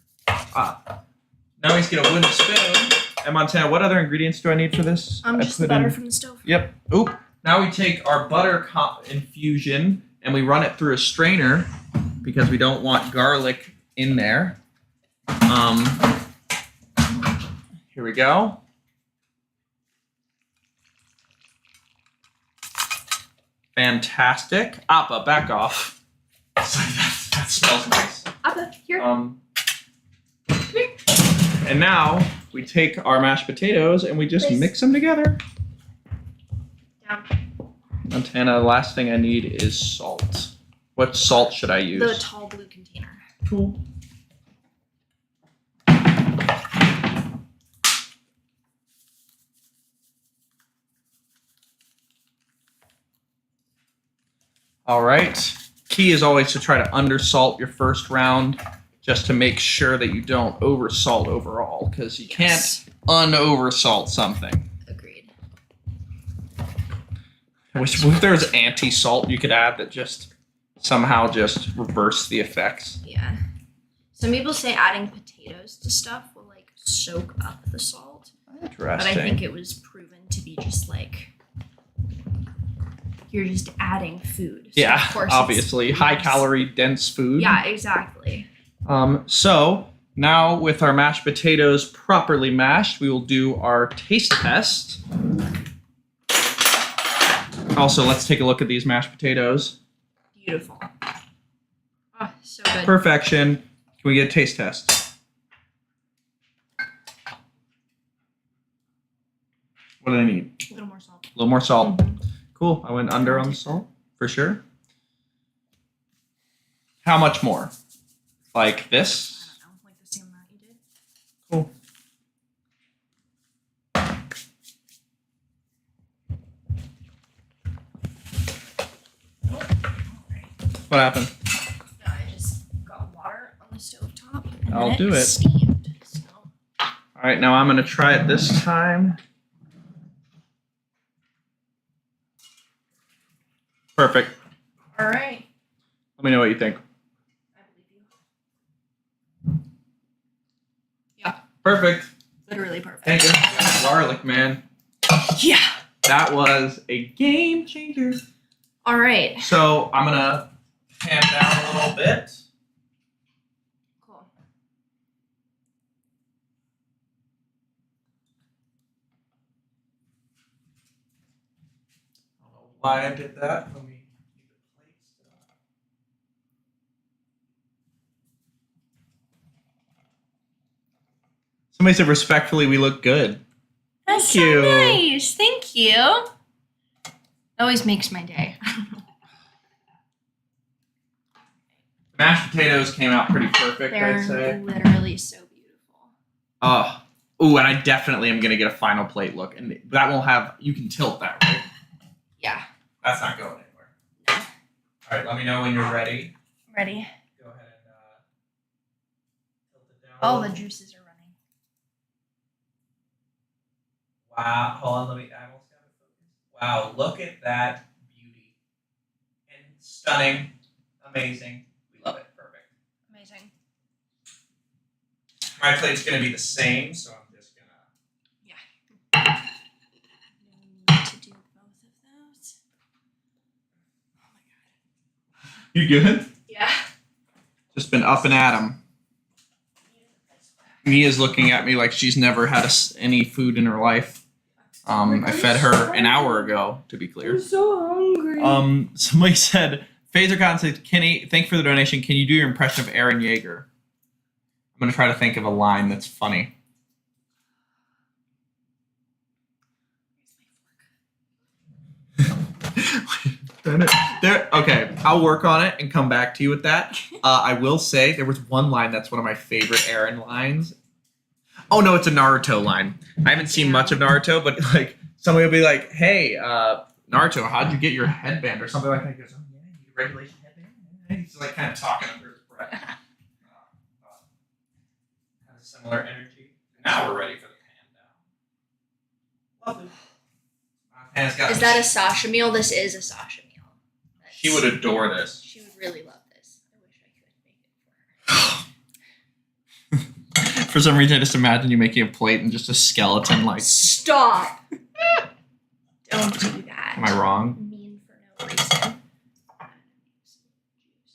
S3: Now we just get a wooden spoon. And Montana, what other ingredients do I need for this?
S2: Just the butter from the stove.
S3: Yep. Oop. Now we take our butter infusion and we run it through a strainer because we don't want garlic in there. Here we go. Fantastic. Appa, back off. That smells nice.
S2: Appa, here.
S3: And now we take our mashed potatoes and we just mix them together.
S2: Down.
S3: Montana, the last thing I need is salt. What salt should I use?
S2: The tall blue container.
S3: Cool. All right. Key is always to try to undersalt your first round just to make sure that you don't oversalt overall because you can't un-oversalt something.
S2: Agreed.
S3: I wish if there was anti-salt you could add that just somehow just reverse the effects.
S2: Yeah. Some people say adding potatoes to stuff will like soak up the salt.
S3: Interesting.
S2: But I think it was proven to be just like you're just adding food. So
S3: yeah,
S2: of course
S3: obviously. High calorie, dense food.
S2: Yeah, exactly.
S3: So now with our mashed potatoes properly mashed, we will do our taste test. Also, let's take a look at these mashed potatoes.
S2: Beautiful. Oh, so good.
S3: Perfection. Can we get a taste test? What do they need?
S2: A little more salt.
S3: A little more salt.
S2: Mm-hmm.
S3: Cool. I went under on the salt for sure. How much more? Like this?
S2: I don't know, like the same amount you did.
S3: Cool. What happened?
S2: I just got water on the stove top. And
S3: I'll
S2: then
S3: do it.
S2: Steamed. So.
S3: All right, now I'm gonna try it this time. Perfect.
S2: All right.
S3: Let me know what you think.
S2: I believe you. Yeah.
S3: Perfect.
S2: Literally perfect.
S3: Thank you. Garlic, man.
S2: Yeah.
S3: That was a game changer.
S2: All right.
S3: So I'm gonna pan down a little bit.
S2: Cool.
S3: I don't know why I did that. Let me keep the plates up. Somebody said respectfully, we look good.
S2: That's
S3: Thank you.
S2: so nice. Thank you. Always makes my day.
S3: Mashed potatoes came out pretty perfect,
S2: They're
S3: I'd say.
S2: literally so beautiful.
S3: Ooh, and I definitely am gonna get a final plate look, and that won't have. You can tilt that, right?
S2: Yeah.
S3: That's not going anywhere. All right, let me know when you're ready.
S2: Ready?
S3: Go ahead and tilt it down.
S2: All the juices are running.
S3: Wow, hold on, I almost got it focused. Wow, look at that beauty. And stunning, amazing. We love it, perfect.
S2: Amazing.
S3: My plate's gonna be the same, so I'm just gonna.
S2: No need to do both of those. Oh my god.
S3: You good?
S2: Yeah.
S3: Just been up and at 'em. Mia's looking at me like she's never had any food in her life. I fed her an hour ago, to be clear.
S2: I'm so hungry.
S3: Somebody said, Phaser said, Kenny, thank you for the donation. Can you do your impression of Aaron Yeager? I'm going to try to think of a line that's funny. Okay, I'll work on it and come back to you with that. I will say there was one line that's one of my favorite Aaron lines. Oh no, it's a Naruto line. I haven't seen much of Naruto, but like somebody will be like, "Hey, Naruto, how'd you get your headband?" or something like that. He goes, "Oh yeah, you need a regulation headband." And he's like kind of talking under his breath. Has a similar energy. Now we're ready for the pan down. Lovely. Pan's got
S2: Is that a Sasha meal? This is a Sasha meal.
S3: She would adore this.
S2: She would really love this. I wish I could make it for her.
S3: For some reason, I just imagine you making a plate and just a skeleton. Like,
S2: stop! Don't do that.
S3: Am I wrong?
S2: Mean for no reason.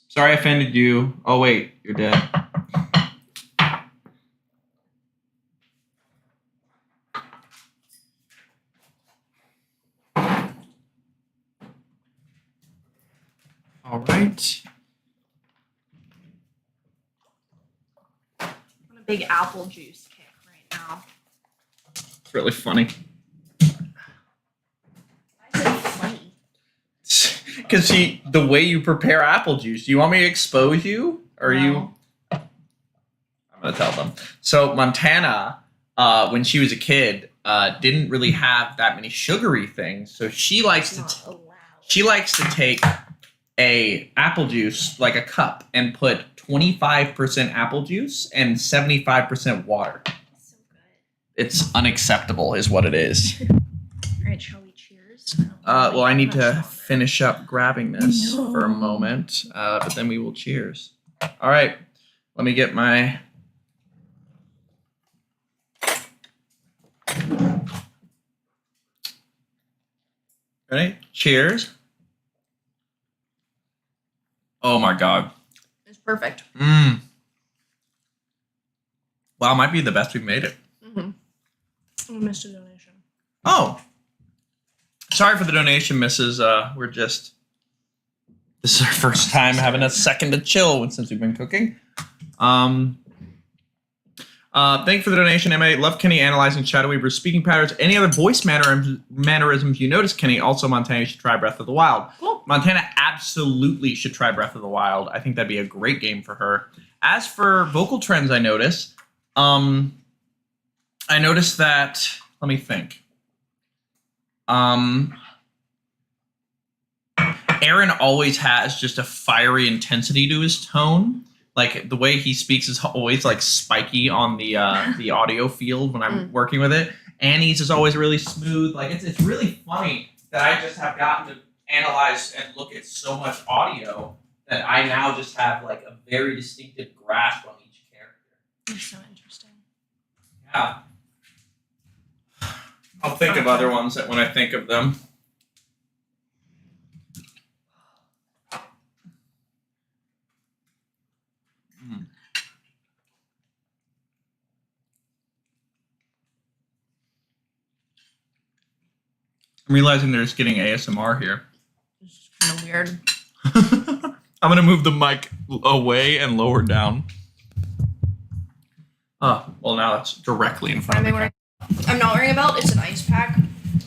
S3: Sorry I offended you. Oh wait, you're dead. All right.
S2: I'm on a big apple juice kick right now.
S3: It's really funny.
S2: Why is it funny?
S3: Because the way you prepare apple juice. Do you want me to expose you? Or
S2: No.
S3: you? I'm gonna tell them. So Montana, when she was a kid, didn't really have that many sugary things. So she likes to take a apple juice, like a cup, and put 25% apple juice and 75% water.
S2: So good.
S3: It's unacceptable, is what it is.
S2: All right, shall we cheers?
S3: Well, I need to finish up grabbing this for a moment, but then we will cheers. All right, let me get my. Ready? Cheers. Oh my God.
S2: It's perfect.
S3: Wow, might be the best we've made it.
S2: Mm-hmm. I missed a donation.
S3: Oh. sorry for the donation, Mrs. This is our first time having a second to chill since we've been cooking. Thank you for the donation, Emma. Love Kenny analyzing Shadow Weaver's speaking patterns. Any other voice mannerisms you notice, Kenny? Also, Montana should try Breath of the Wild.
S2: Cool.
S3: Montana absolutely should try Breath of the Wild. I think that'd be a great game for her. As for vocal trends, I noticed that. Let me think. Aaron always has just a fiery intensity to his tone. Like the way he speaks is always like spiky on the audio field when I'm working with it. Annie's is always really smooth. Like it's really funny that I just have gotten to analyze and look at so much audio that I now just have like a very distinctive grasp on each character.
S2: That's so interesting.
S3: Yeah. I'll think of other ones that when I think of them. I'm realizing they're just getting ASMR here.
S2: This is kind of weird.
S3: I'm going to move the mic away and lower down. Oh, well, now that's directly in front of me.
S2: I'm not wearing a belt. It's an ice pack.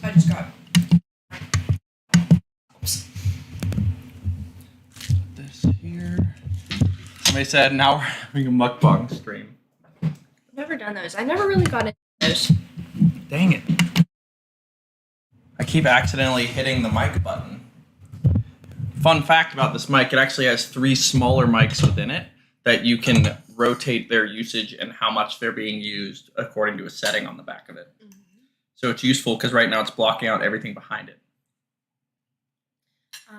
S2: I just got. Oops.
S3: Put this here. Somebody said now we're having a mukbang stream.
S2: I've never done those. I never really got into those.
S3: Dang it. I keep accidentally hitting the mic button. Fun fact about this mic, it actually has 3 smaller mics within it that you can rotate their usage and how much they're being used according to a setting on the back of it. Mm-hmm. So it's useful because right now it's blocking out everything behind it.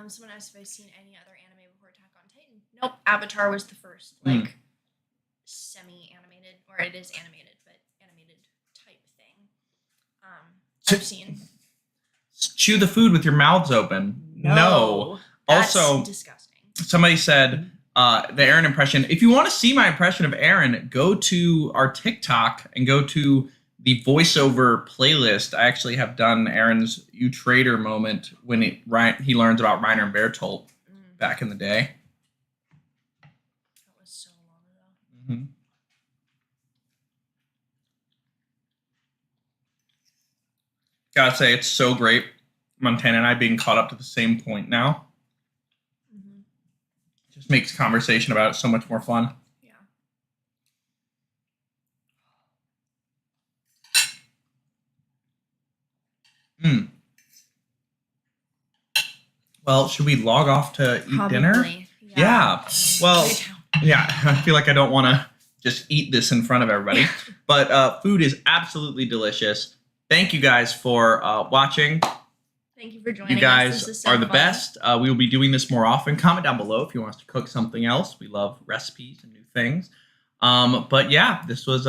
S2: Someone asked if I've seen any other anime before Attack on Titan. Nope. Avatar was the first, semi-animated, or it is animated, but animated type thing. I've seen.
S3: Chew the food with your mouths open. No.
S2: That's
S3: also,
S2: disgusting.
S3: Somebody said the Aaron impression. If you want to see my impression of Aaron, go to our TikTok and go to the voiceover playlist. I actually have done Aaron's "You Traitor" moment when he learns about Reiner and Bertolt back in the day.
S2: That was so long ago.
S3: Mm-hmm. Gotta say, it's so great. Montana and I being caught up to the same point now. Mm-hmm. Just makes conversation about it so much more fun. Yeah. Well, should we log off to eat dinner? Yeah. Well, yeah, I feel like I don't want to just eat this in front of everybody. But food is absolutely delicious. Thank you guys for watching.
S2: Thank you for joining us.
S3: You guys are the best. We will be doing this more often. Comment down below if you want us to cook something else. We love recipes and new things. But yeah, this was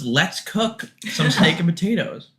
S3: Let's Cook Some Steak and Potatoes.